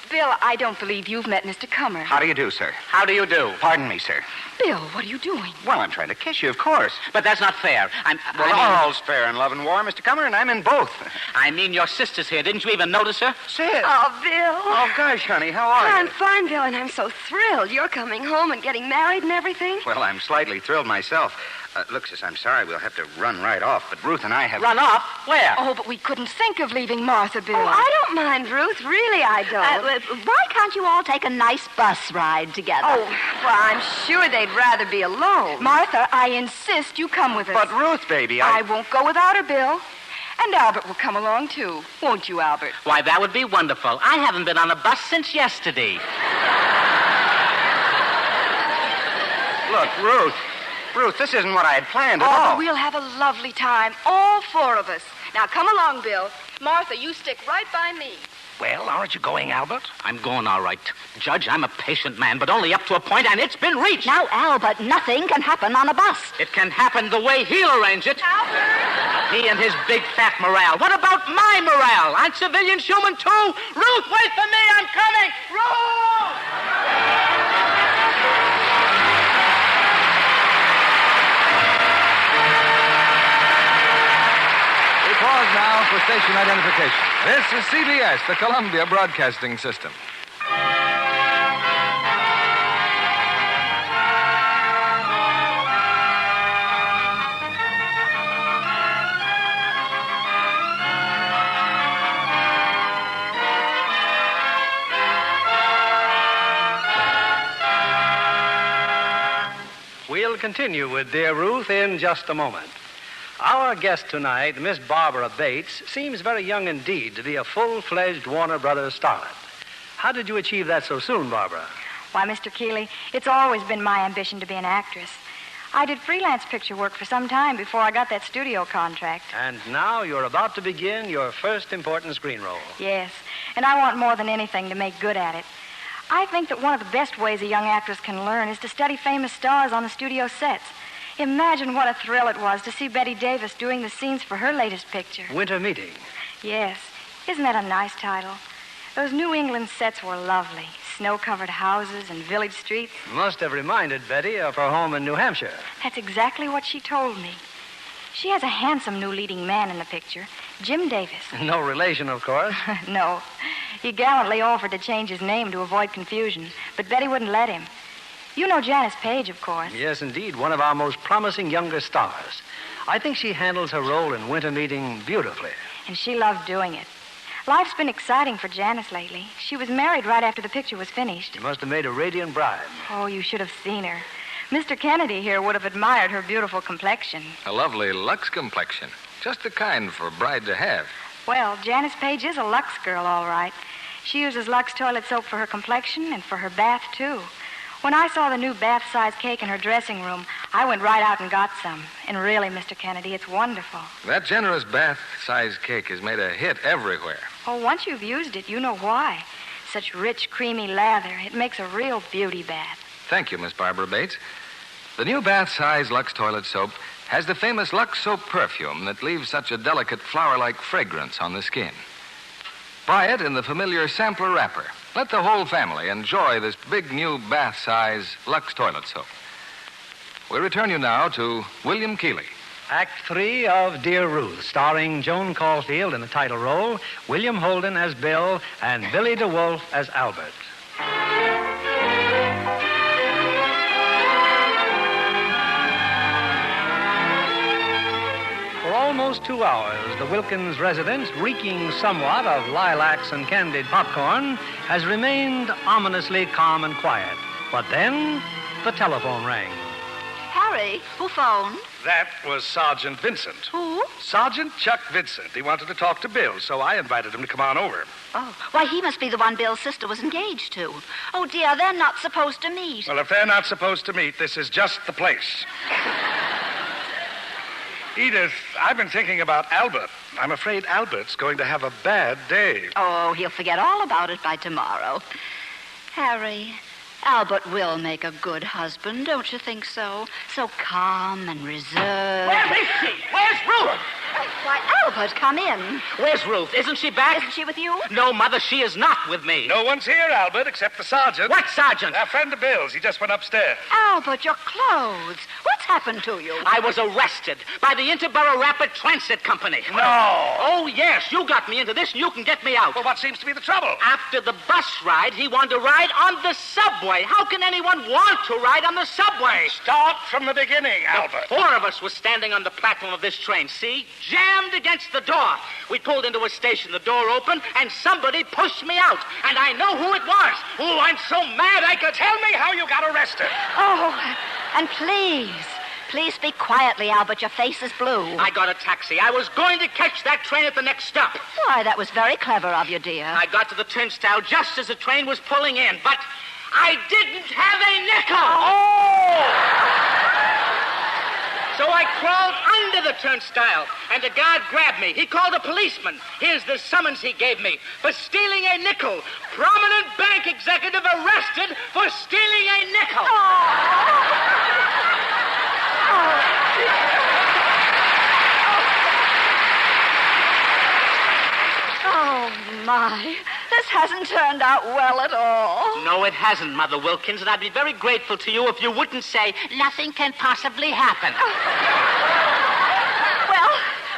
Bill, I don't believe you've met Mr. Comer. How do you do, sir? How do you do? Pardon me, sir. Bill, what are you doing? Well, I'm trying to kiss you, of course. But that's not fair. All's fair in love and war, Mr. Comer, and I'm in both. I mean, your sister's here. Didn't you even notice her? Sis. Oh, Bill. Oh, gosh, honey, how are you? I'm fine, Bill, and I'm so thrilled. You're coming home and getting married and everything. Well, I'm slightly thrilled myself. Look, sis, I'm sorry we'll have to run right off, but Ruth and I have... Run off? Where? Oh, but we couldn't think of leaving Martha, Bill. Oh, I don't mind, Ruth. Really, I don't. Why can't you all take a nice bus ride together? Oh, well, I'm sure they'd rather be alone. Martha, I insist you come with us. But Ruth, baby, I won't go without her, Bill. And Albert will come along, too. Won't you, Albert? Why, that would be wonderful. I haven't been on a bus since yesterday. Look, Ruth, this isn't what I had planned at all. But we'll have a lovely time, all 4 of us. Now, come along, Bill. Martha, you stick right by me. Well, aren't you going, Albert? I'm going all right. Judge, I'm a patient man, but only up to a point, and it's been reached. Now, Albert, nothing can happen on a bus. It can happen the way he'll arrange it. Albert! He and his big fat morale. What about my morale? Aren't civilians human, too? Ruth, wait for me. I'm coming. Ruth! Pause now for station identification. This is CBS, the Columbia Broadcasting System. We'll continue with Dear Ruth in just a moment. Our guest tonight, Miss Barbara Bates, seems very young indeed to be a full-fledged Warner Brothers starlet. How did you achieve that so soon, Barbara? Why, Mr. Keeley, it's always been my ambition to be an actress. I did freelance picture work for some time before I got that studio contract. And now you're about to begin your first important screen role. Yes, and I want more than anything to make good at it. I think that one of the best ways a young actress can learn is to study famous stars on the studio sets. Imagine what a thrill it was to see Betty Davis doing the scenes for her latest picture. Winter Meeting. Yes. Isn't that a nice title? Those New England sets were lovely. Snow-covered houses and village streets. Must have reminded Betty of her home in New Hampshire. That's exactly what she told me. She has a handsome new leading man in the picture, Jim Davis. No relation, of course. No. He gallantly offered to change his name to avoid confusion, but Betty wouldn't let him. You know Janice Page, of course. Yes, indeed, one of our most promising younger stars. I think she handles her role in Winter Meeting beautifully. And she loved doing it. Life's been exciting for Janice lately. She was married right after the picture was finished. She must have made a radiant bride. Oh, you should have seen her. Mr. Kennedy here would have admired her beautiful complexion. A lovely Lux complexion. Just the kind for a bride to have. Well, Janice Page is a Lux girl, all right. She uses Lux toilet soap for her complexion and for her bath, too. When I saw the new bath-size cake in her dressing room, I went right out and got some. And really, Mr. Kennedy, it's wonderful. That generous bath-size cake has made a hit everywhere. Oh, once you've used it, you know why. Such rich, creamy lather. It makes a real beauty bath. Thank you, Miss Barbara Bates. The new bath-size Lux toilet soap has the famous Lux soap perfume that leaves such a delicate flower-like fragrance on the skin. Buy it in the familiar sampler wrapper. Let the whole family enjoy this big new bath-size Lux toilet soap. We return you now to William Keeley. Act 3 of Dear Ruth, starring Joan Caulfield in the title role, William Holden as Bill, and Billy DeWolf as Albert. For almost 2 hours, the Wilkins residence, reeking somewhat of lilacs and candied popcorn, has remained ominously calm and quiet. But then, the telephone rang. Harry, who phoned? That was Sergeant Vincent. Who? Sergeant Chuck Vincent. He wanted to talk to Bill, so I invited him to come on over. Oh, why, he must be the one Bill's sister was engaged to. Oh, dear, they're not supposed to meet. Well, if they're not supposed to meet, this is just the place. Edith, I've been thinking about Albert. I'm afraid Albert's going to have a bad day. Oh, he'll forget all about it by tomorrow. Harry, Albert will make a good husband, don't you think so? So calm and reserved. Where is she? Where's Ruth? Why, Albert, come in. Where's Ruth? Isn't she back? Isn't she with you? No, Mother, she is not with me. No one's here, Albert, except the sergeant. What sergeant? A friend of Bill's. He just went upstairs. Albert, your clothes. What's happened to you? I was arrested by the Interborough Rapid Transit Company. No. Oh, yes, you got me into this and you can get me out. Well, what seems to be the trouble? After the bus ride, he wanted to ride on the subway. How can anyone want to ride on the subway? Start from the beginning, Albert. 4 of us were standing on the platform of this train, see? Jammed against the door. We pulled into a station, the door opened, and somebody pushed me out. And I know who it was. Oh, I'm so mad I could... Tell me how you got arrested. Oh, and please speak quietly, Albert. Your face is blue. I got a taxi. I was going to catch that train at the next stop. Why, that was very clever of you, dear. I got to the turnstile just as the train was pulling in, but I didn't have a nickel. Oh! So I crawled under the turnstile, and a guard grabbed me. He called a policeman. Here's the summons he gave me for stealing a nickel. Prominent bank executive arrested for stealing a nickel. Oh, my. This hasn't turned out well at all. No, it hasn't, Mother Wilkins, and I'd be very grateful to you if you wouldn't say, nothing can possibly happen.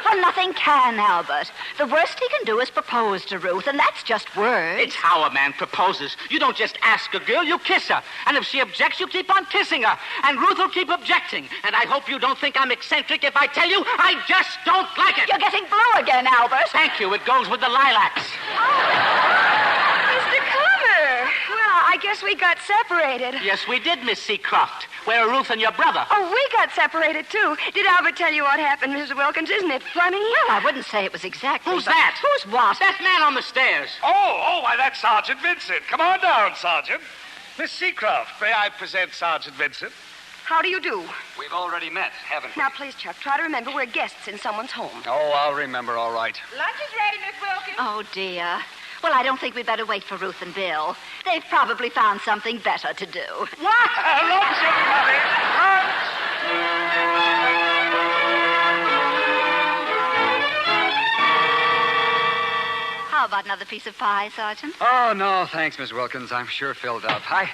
Well, nothing can, Albert. The worst he can do is propose to Ruth, and that's just words. It's how a man proposes. You don't just ask a girl, you kiss her. And if she objects, you keep on kissing her. And Ruth will keep objecting. And I hope you don't think I'm eccentric if I tell you I just don't like it. You're getting blue again, Albert. Thank you. It goes with the lilacs. Mr. Cover. Well, I guess we got separated. Yes, we did, Miss Seacroft. Where are Ruth and your brother? Oh, we got separated, too. Did Albert tell you what happened, Mrs. Wilkins? Isn't it funny? Well, I wouldn't say it was exactly... Who's that? Who's what? That man on the stairs. Oh, why, that's Sergeant Vincent. Come on down, Sergeant. Miss Seacroft, may I present Sergeant Vincent? How do you do? We've already met, haven't we? Now, please, Chuck, try to remember we're guests in someone's home. Oh, I'll remember all right. Lunch is ready, Miss Wilkins. Oh, dear. Well, I don't think we'd better wait for Ruth and Bill. They've probably found something better to do. What? Lunch, everybody! Lunch! How about another piece of pie, Sergeant? Oh, no, thanks, Miss Wilkins. I'm sure filled up. Well,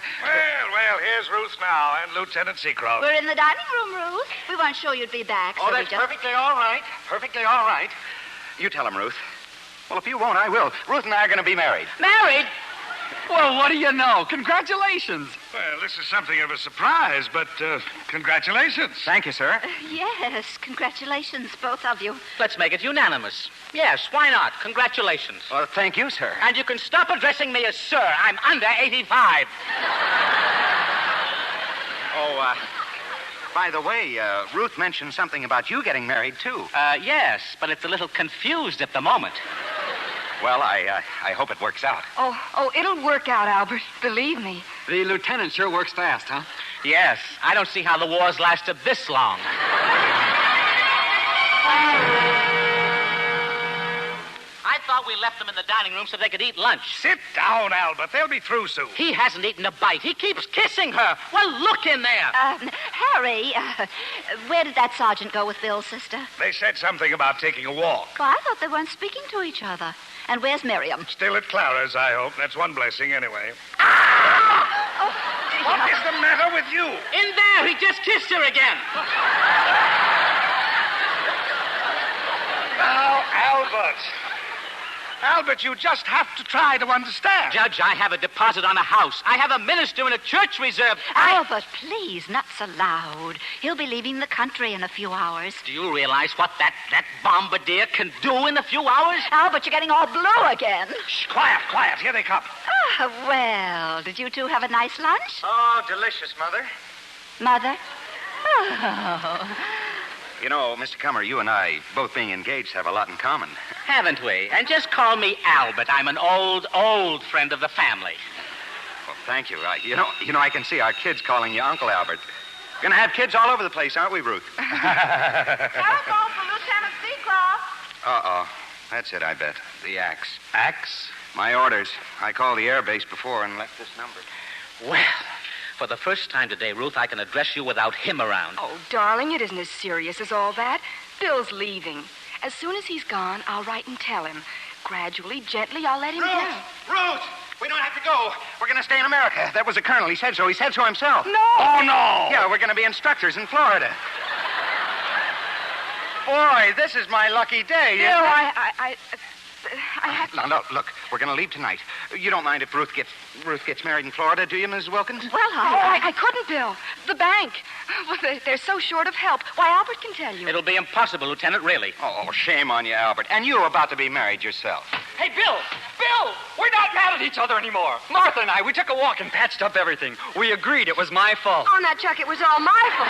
here's Ruth now and Lieutenant Seacroft. We're in the dining room, Ruth. We weren't sure you'd be back, so Oh, we that's just... perfectly all right. Perfectly all right. You tell him, Ruth. Well, if you won't, I will. Ruth and I are going to be married. Married? Well, what do you know? Congratulations. Well, this is something of a surprise, but congratulations. Thank you, sir. Yes, congratulations, both of you. Let's make it unanimous. Yes, why not? Congratulations. Well, thank you, sir. And you can stop addressing me as sir. I'm under 85. Oh, by the way, Ruth mentioned something about you getting married, too. Yes, but it's a little confused at the moment. Well, I hope it works out. Oh, it'll work out, Albert. Believe me. The lieutenant sure works fast, huh? Yes, I don't see how the war's lasted this long. I thought we left them in the dining room so they could eat lunch. Sit down, Albert. They'll be through soon. He hasn't eaten a bite. He keeps kissing her. Well, look in there. Harry, where did that sergeant go with Bill's sister? They said something about taking a walk. Oh, I thought they weren't speaking to each other. And where's Miriam? Still at Clara's, I hope. That's one blessing, anyway. Oh, What is the matter with you? In there. He just kissed her again. Now, Albert. Albert, you just have to try to understand. Judge, I have a deposit on a house. I have a minister in a church reserve. Albert, please, not so loud. He'll be leaving the country in a few hours. Do you realize what that bombardier can do in a few hours? Albert, you're getting all blue again. Shh, quiet. Here they come. Well, did you two have a nice lunch? Oh, delicious, Mother. Mother? Oh. You know, Mr. Cummer, you and I, both being engaged, have a lot in common. Haven't we? And just call me Albert. I'm an old friend of the family. Well, thank you. You know, I can see our kids calling you Uncle Albert. We're going to have kids all over the place, aren't we, Ruth? Telephone for Lieutenant Seacroft. Uh-oh. That's it, I bet. The axe. Axe? My orders. I called the air base before and left this number. Well, for the first time today, Ruth, I can address you without him around. Oh, darling, it isn't as serious as all that. Bill's leaving. As soon as he's gone, I'll write and tell him. Gradually, gently, I'll let him go. Ruth! We don't have to go. We're going to stay in America. That was the colonel. He said so. He said so himself. No! Oh, no! Yeah, we're going to be instructors in Florida. Boy, this is my lucky day. Bill, I have to... No, look. We're going to leave tonight. You don't mind if Ruth gets married in Florida, do you, Mrs. Wilkins? Well, I couldn't, Bill. The bank. Well, they're so short of help. Why, Albert can tell you. It'll be impossible, Lieutenant, really. Oh, shame on you, Albert. And you about to be married yourself. Hey, Bill! We're not mad at each other anymore. Martha and I, we took a walk and patched up everything. We agreed it was my fault. Oh, now, Chuck, it was all my fault.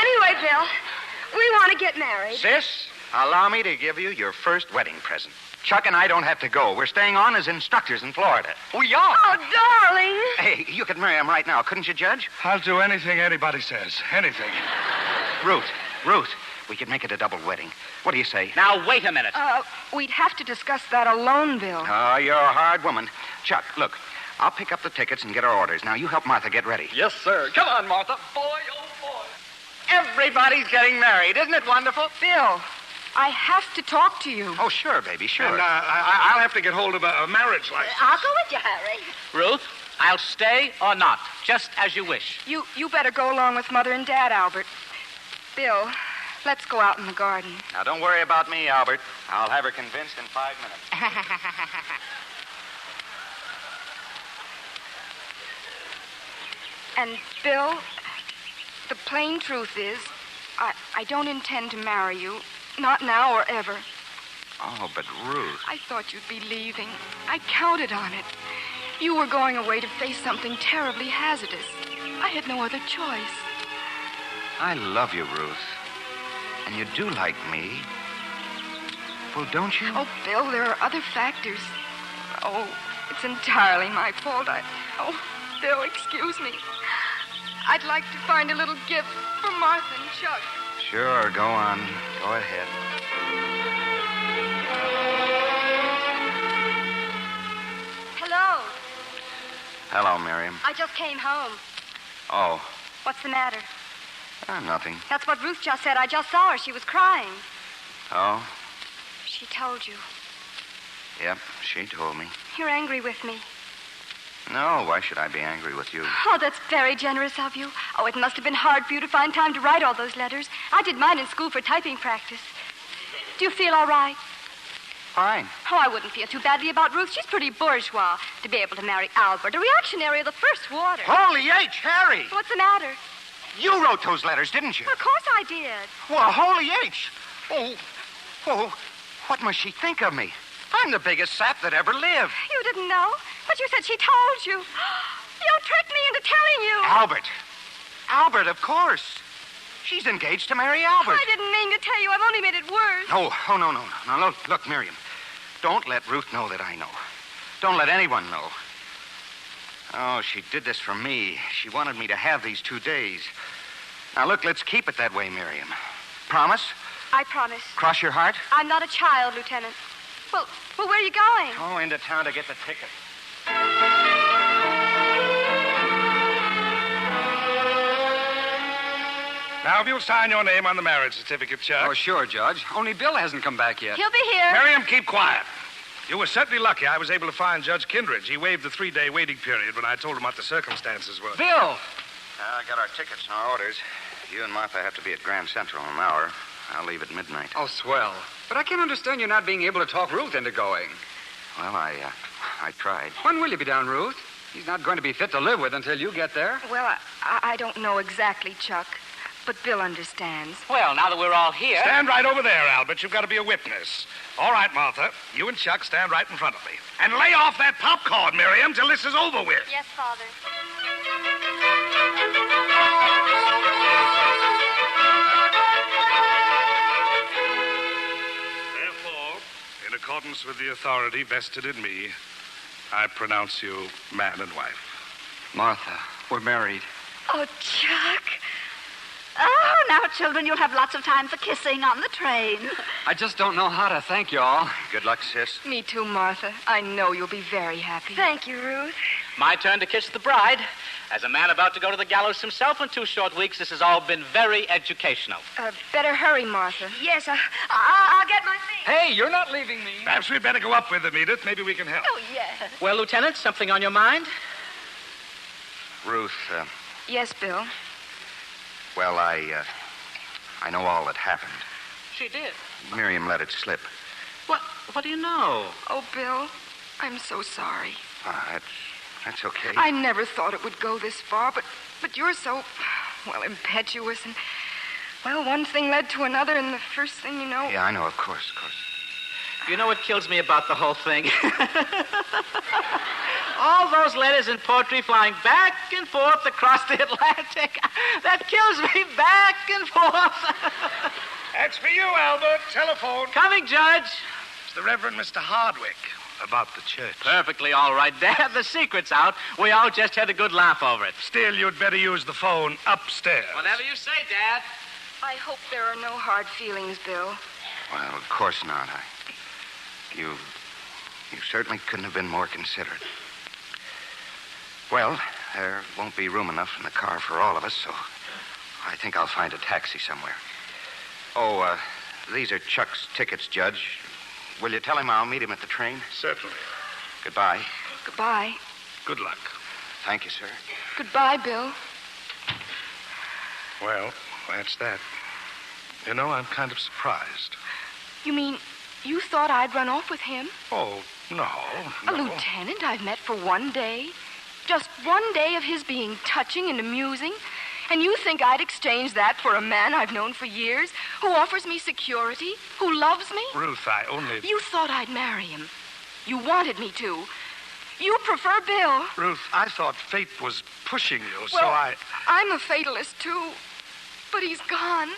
Anyway, Bill, we want to get married. Sis, allow me to give you your first wedding present. Chuck and I don't have to go. We're staying on as instructors in Florida. We are. Oh, darling. Hey, you could marry him right now, couldn't you, Judge? I'll do anything anybody says. Anything. Ruth, we could make it a double wedding. What do you say? Now, wait a minute. We'd have to discuss that alone, Bill. Oh, you're a hard woman. Chuck, look, I'll pick up the tickets and get our orders. Now, you help Martha get ready. Yes, sir. Come on, Martha. Boy, oh, boy. Everybody's getting married. Isn't it wonderful? Bill, I have to talk to you. Oh, sure, baby, sure. And I'll have to get hold of a marriage license. I'll go with you, Harry. Ruth, I'll stay or not, just as you wish. You better go along with Mother and Dad, Albert. Bill, let's go out in the garden. Now, don't worry about me, Albert. I'll have her convinced in 5 minutes. And, Bill, the plain truth is, I don't intend to marry you. Not now or ever. Oh, but Ruth... I thought you'd be leaving. I counted on it. You were going away to face something terribly hazardous. I had no other choice. I love you, Ruth. And you do like me. Well, don't you? Oh, Bill, there are other factors. Oh, It's entirely my fault. Oh, Bill, excuse me. I'd like to find a little gift for Martha and Chuck. Sure, go on. Go ahead. Hello. Hello, Miriam. I just came home. Oh, What's the matter? nothing. That's what Ruth just said. I just saw her. She was crying. Oh? She told you. Yep, she told me. You're angry with me. No, why should I be angry with you? Oh, that's very generous of you. Oh, it must have been hard for you to find time to write all those letters. I did mine in school for typing practice. Do you feel all right? Fine. Oh, I wouldn't feel too badly about Ruth. She's pretty bourgeois to be able to marry Albert, a reactionary of the first water. Holy H, Harry! What's the matter? You wrote those letters, didn't you? Well, of course I did. Well, holy H! Oh, what must she think of me? I'm the biggest sap that ever lived. You didn't know, but you said she told you. You tricked me into telling you. Albert. Albert, of course. She's engaged to marry Albert. I didn't mean to tell you. I've only made it worse. No. Now, look, Miriam. Don't let Ruth know that I know. Don't let anyone know. Oh, she did this for me. She wanted me to have these 2 days. Now, look, let's keep it that way, Miriam. Promise? I promise. Cross your heart? I'm not a child, Lieutenant. Well, where are you going? Oh, into town to get the ticket. Now, if you'll sign your name on the marriage certificate, Chuck. Oh, sure, Judge. Only Bill hasn't come back yet. He'll be here. Miriam, keep quiet. You were certainly lucky I was able to find Judge Kindredge. He waived the 3-day waiting period when I told him what the circumstances were. Bill! I got our tickets and our orders. You and Martha have to be at Grand Central in an hour. I'll leave at midnight. Oh, swell. But I can't understand you not being able to talk Ruth into going. Well, I tried. When will you be down, Ruth? He's not going to be fit to live with until you get there. Well, I don't know exactly, Chuck. But Bill understands. Well, now that we're all here... Stand right over there, Albert. You've got to be a witness. All right, Martha. You and Chuck stand right in front of me. And lay off that popcorn, Miriam, till this is over with. Yes, Father. Therefore, in accordance with the authority vested in me, I pronounce you man and wife. Martha, we're married. Oh, Chuck. Oh, now, children, you'll have lots of time for kissing on the train. I just don't know how to thank you all. Good luck, sis. Me too, Martha. I know you'll be very happy. Thank you, Ruth. My turn to kiss the bride. As a man about to go to the gallows himself in 2 short weeks, this has all been very educational. Better hurry, Martha. Yes, I'll get my seat. Hey, you're not leaving me. Perhaps we'd better go up with them, Edith. Maybe we can help. Oh, yes. Well, Lieutenant, something on your mind? Ruth, Yes, Bill. well, I know all that happened. She did. Miriam let it slip. What do you know? Oh, Bill, I'm so sorry. That's okay. I never thought it would go this far, but you're so, well, impetuous. And, well, one thing led to another, and the first thing you know... Yeah, I know, of course. You know what kills me about the whole thing? All those letters and poetry flying back and forth across the Atlantic. That kills me back and forth. That's for you, Albert. Telephone. Coming, Judge. It's the Reverend Mr. Hardwick about the church. Perfectly all right, Dad. The secret's out. We all just had a good laugh over it. Still, you'd better use the phone upstairs. Whatever you say, Dad. I hope there are no hard feelings, Bill. Well, of course not. You certainly couldn't have been more considerate. Well, there won't be room enough in the car for all of us, so I think I'll find a taxi somewhere. Oh, these are Chuck's tickets, Judge. Will you tell him I'll meet him at the train? Certainly. Goodbye. Goodbye. Good luck. Thank you, sir. Goodbye, Bill. Well, that's that. You know, I'm kind of surprised. You mean you thought I'd run off with him? Oh, no. A lieutenant I've met for 1 day? Just 1 day of his being touching and amusing? And you think I'd exchange that for a man I've known for years, who offers me security, who loves me? Ruth, I only... You thought I'd marry him. You wanted me to. You prefer Bill. Ruth, I thought fate was pushing you, so Well, I'm a fatalist, too. But he's gone.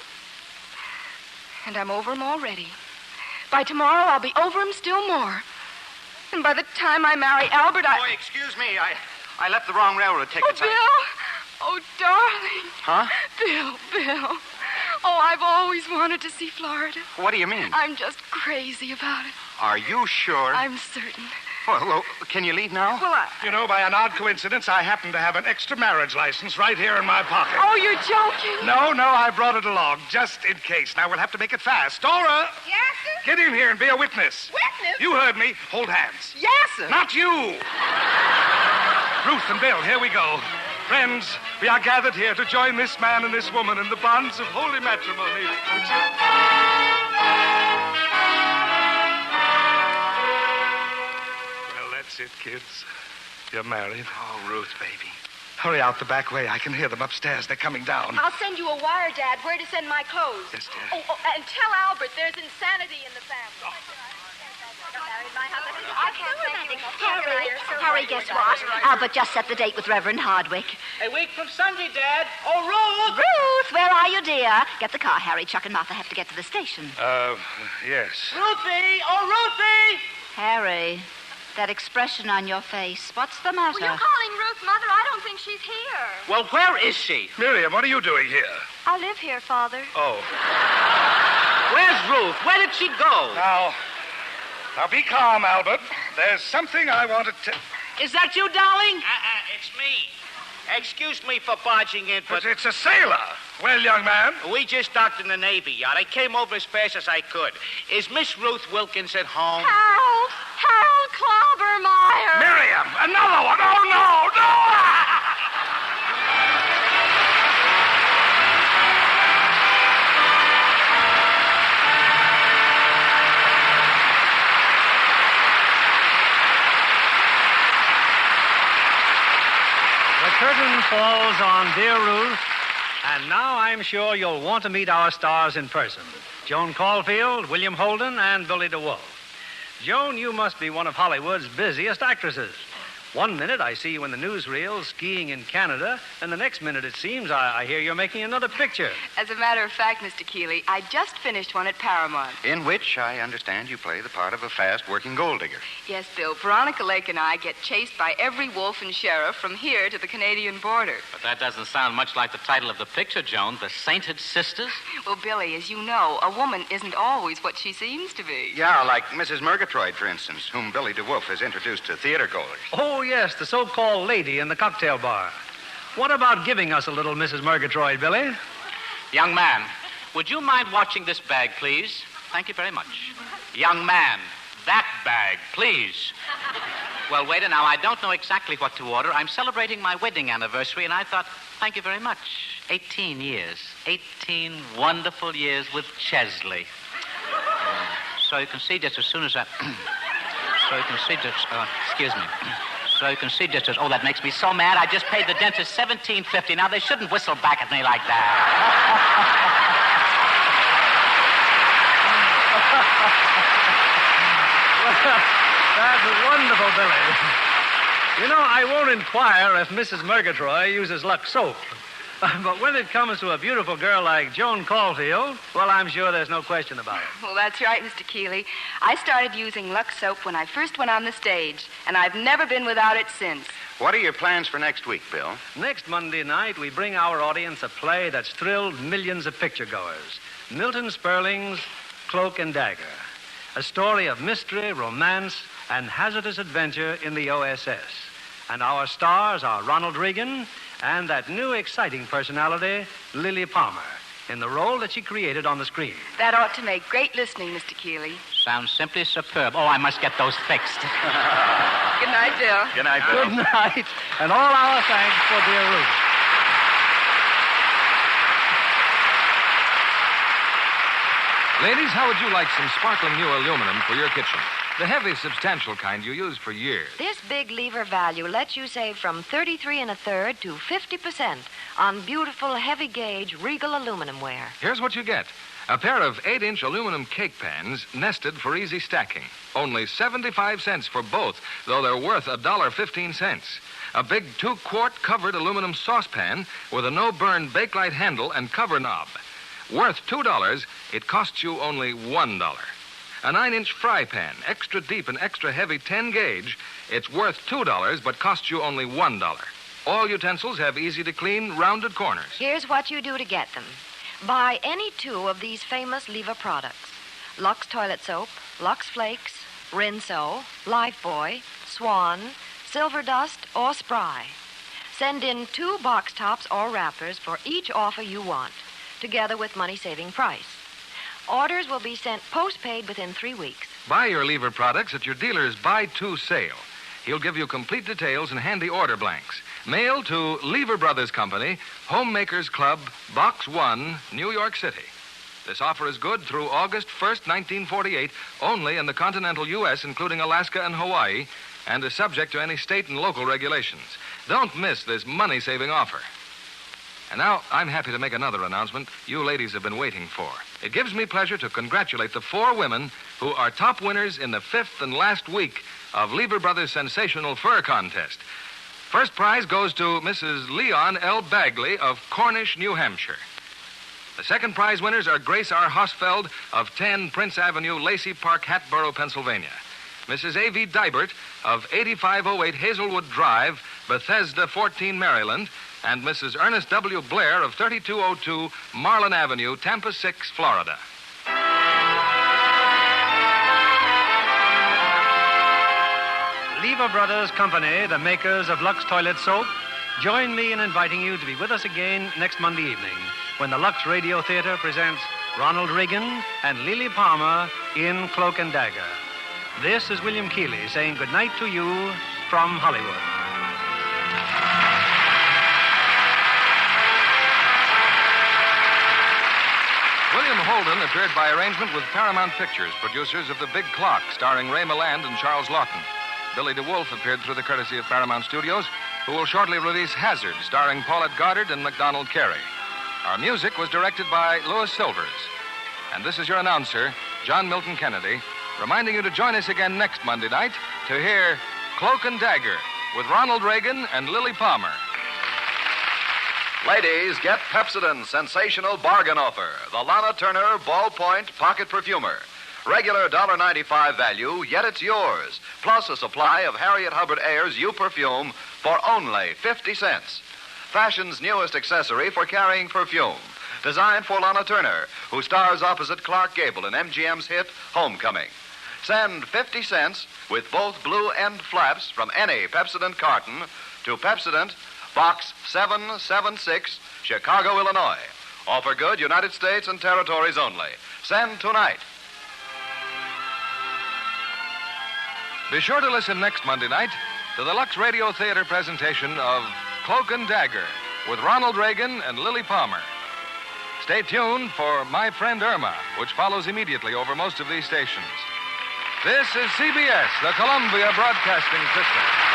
And I'm over him already. By tomorrow, I'll be over him still more. And by the time I marry Albert, Boy, excuse me. I left the wrong railroad tickets. Bill! Oh, darling. Huh? Bill. Oh, I've always wanted to see Florida. What do you mean? I'm just crazy about it. Are you sure? I'm certain. Well, can you leave now? Well, You know, by an odd coincidence, I happen to have an extra marriage license right here in my pocket. Oh, you're joking. No, I brought it along, just in case. Now, we'll have to make it fast. Dora! Yes, sir? Get in here and be a witness. Witness? You heard me. Hold hands. Yes, sir. Not you! Ruth and Bill, here we go. Friends, we are gathered here to join this man and this woman in the bonds of holy matrimony. Well, that's it, kids. You're married. Oh, Ruth, baby. Hurry out the back way. I can hear them upstairs. They're coming down. I'll send you a wire, Dad, where to send my clothes. Yes, dear. Oh, and tell Albert there's insanity in the family. I can't say anything. Harry, guess what? Albert just set the date with Reverend Hardwick. A week from Sunday, Dad. Oh, Ruth! Ruth, where are you, dear? Get the car, Harry. Chuck and Martha have to get to the station. Yes. Ruthie! Oh, Ruthie! Harry, that expression on your face, what's the matter? Well, you're calling Ruth Mother. I don't think she's here. Well, where is she? Miriam, what are you doing here? I live here, Father. Oh. Where's Ruth? Where did she go? Now be calm, Albert. There's something I want to tell. Is that you, darling? It's me. Excuse me for barging in, but... It's a sailor. Well, young man. We just docked in the Navy Yard. I came over as fast as I could. Is Miss Ruth Wilkins at home? Harold Clobbermeyer. Miriam, another one. Oh, no. The curtain falls on Dear Ruth, and now I'm sure you'll want to meet our stars in person. Joan Caulfield, William Holden, and Billy DeWolf. Joan, you must be one of Hollywood's busiest actresses. One minute I see you in the newsreel skiing in Canada, and the next minute it seems I hear you're making another picture. As a matter of fact, Mr. Keeley, I just finished one at Paramount. In which I understand you play the part of a fast-working gold digger. Yes, Bill. Veronica Lake and I get chased by every wolf and sheriff from here to the Canadian border. But that doesn't sound much like the title of the picture, Joan. The Sainted Sisters? Well, Billy, as you know, a woman isn't always what she seems to be. Yeah, like Mrs. Murgatroyd, for instance, whom Billy DeWolf has introduced to theater goers. Oh, yes, the so-called lady in the cocktail bar. What about giving us a little Mrs. Murgatroyd, Billy? Young man, would you mind watching this bag, please? Thank you very much. Young man, that bag, please. Well, waiter, now, I don't know exactly what to order. I'm celebrating my wedding anniversary, and I thought, thank you very much. 18 years. 18 wonderful years with Chesley. So you can see just as soon as I... excuse me. So you can see just as... Oh, that makes me so mad. I just paid the dentist $17.50. Now, they shouldn't whistle back at me like that. That's wonderful, Billy. You know, I won't inquire if Mrs. Murgatroyd uses Lux soap. But when it comes to a beautiful girl like Joan Caulfield, well, I'm sure there's no question about it. Well, that's right, Mr. Keeley. I started using Lux soap when I first went on the stage, and I've never been without it since. What are your plans for next week, Bill? Next Monday night, we bring our audience a play that's thrilled millions of picturegoers. Milton Sperling's Cloak and Dagger. A story of mystery, romance, and hazardous adventure in the OSS. And our stars are Ronald Reagan and that new exciting personality, Lily Palmer, in the role that she created on the screen. That ought to make great listening, Mr. Keeley. Sounds simply superb. Oh, I must get those fixed. Good night, Bill. Good night, Bill. Good night, and all our thanks for Dear Ruth. Ladies, how would you like some sparkling new aluminum for your kitchen? The heavy, substantial kind you use for years. This big lever value lets you save from 33 1/3 to 50% on beautiful, heavy-gauge Regal aluminum ware. Here's what you get. A pair of 8-inch aluminum cake pans nested for easy stacking. Only 75 cents for both, though they're worth $1.15. A big 2-quart covered aluminum saucepan with a no-burn Bakelite handle and cover knob. Worth $2, it costs you only $1. A 9-inch fry pan, extra deep and extra heavy 10-gauge. It's worth $2, but costs you only $1. All utensils have easy-to-clean, rounded corners. Here's what you do to get them. Buy any two of these famous Lever products. Lux Toilet Soap, Lux Flakes, Rinso, Lifebuoy, Swan, Silver Dust, or Spry. Send in 2 box tops or wrappers for each offer you want, together with money-saving price. Orders will be sent postpaid within 3 weeks. Buy your Lever products at your dealer's Buy 2 sale. He'll give you complete details and handy order blanks. Mail to Lever Brothers Company, Homemakers Club, Box 1, New York City. This offer is good through August 1st, 1948, only in the continental U.S., including Alaska and Hawaii, and is subject to any state and local regulations. Don't miss this money-saving offer. And now, I'm happy to make another announcement you ladies have been waiting for. It gives me pleasure to congratulate the 4 women who are top winners in the 5th and last week of Lever Brothers' sensational fur contest. First prize goes to Mrs. Leon L. Bagley of Cornish, New Hampshire. The second prize winners are Grace R. Hosfeld of 10 Prince Avenue, Lacey Park, Hatboro, Pennsylvania. Mrs. A.V. Dybert of 8508 Hazelwood Drive, Bethesda, 14, Maryland, and Mrs. Ernest W. Blair of 3202 Marlin Avenue, Tampa 6, Florida. Lever Brothers Company, the makers of Lux Toilet Soap, join me in inviting you to be with us again next Monday evening when the Lux Radio Theater presents Ronald Reagan and Lily Palmer in Cloak and Dagger. This is William Keeley saying goodnight to you from Hollywood. William Holden appeared by arrangement with Paramount Pictures, producers of The Big Clock, starring Ray Milland and Charles Lawton. Billy DeWolf appeared through the courtesy of Paramount Studios, who will shortly release Hazard, starring Paulette Goddard and MacDonald Carey. Our music was directed by Louis Silvers. And this is your announcer, John Milton Kennedy, reminding you to join us again next Monday night to hear Cloak and Dagger with Ronald Reagan and Lily Palmer. Ladies, get Pepsodent's sensational bargain offer, the Lana Turner Ballpoint Pocket Perfumer. Regular $1.95 value, yet it's yours, plus a supply of Harriet Hubbard Ayer's You Perfume for only 50 cents. Fashion's newest accessory for carrying perfume, designed for Lana Turner, who stars opposite Clark Gable in MGM's hit Homecoming. Send 50 cents with both blue end flaps from any Pepsodent carton to Pepsodent, Box 776, Chicago, Illinois. Offer good United States and territories only. Send tonight. Be sure to listen next Monday night to the Lux Radio Theater presentation of Cloak and Dagger with Ronald Reagan and Lily Palmer. Stay tuned for My Friend Irma, which follows immediately over most of these stations. This is CBS, the Columbia Broadcasting System.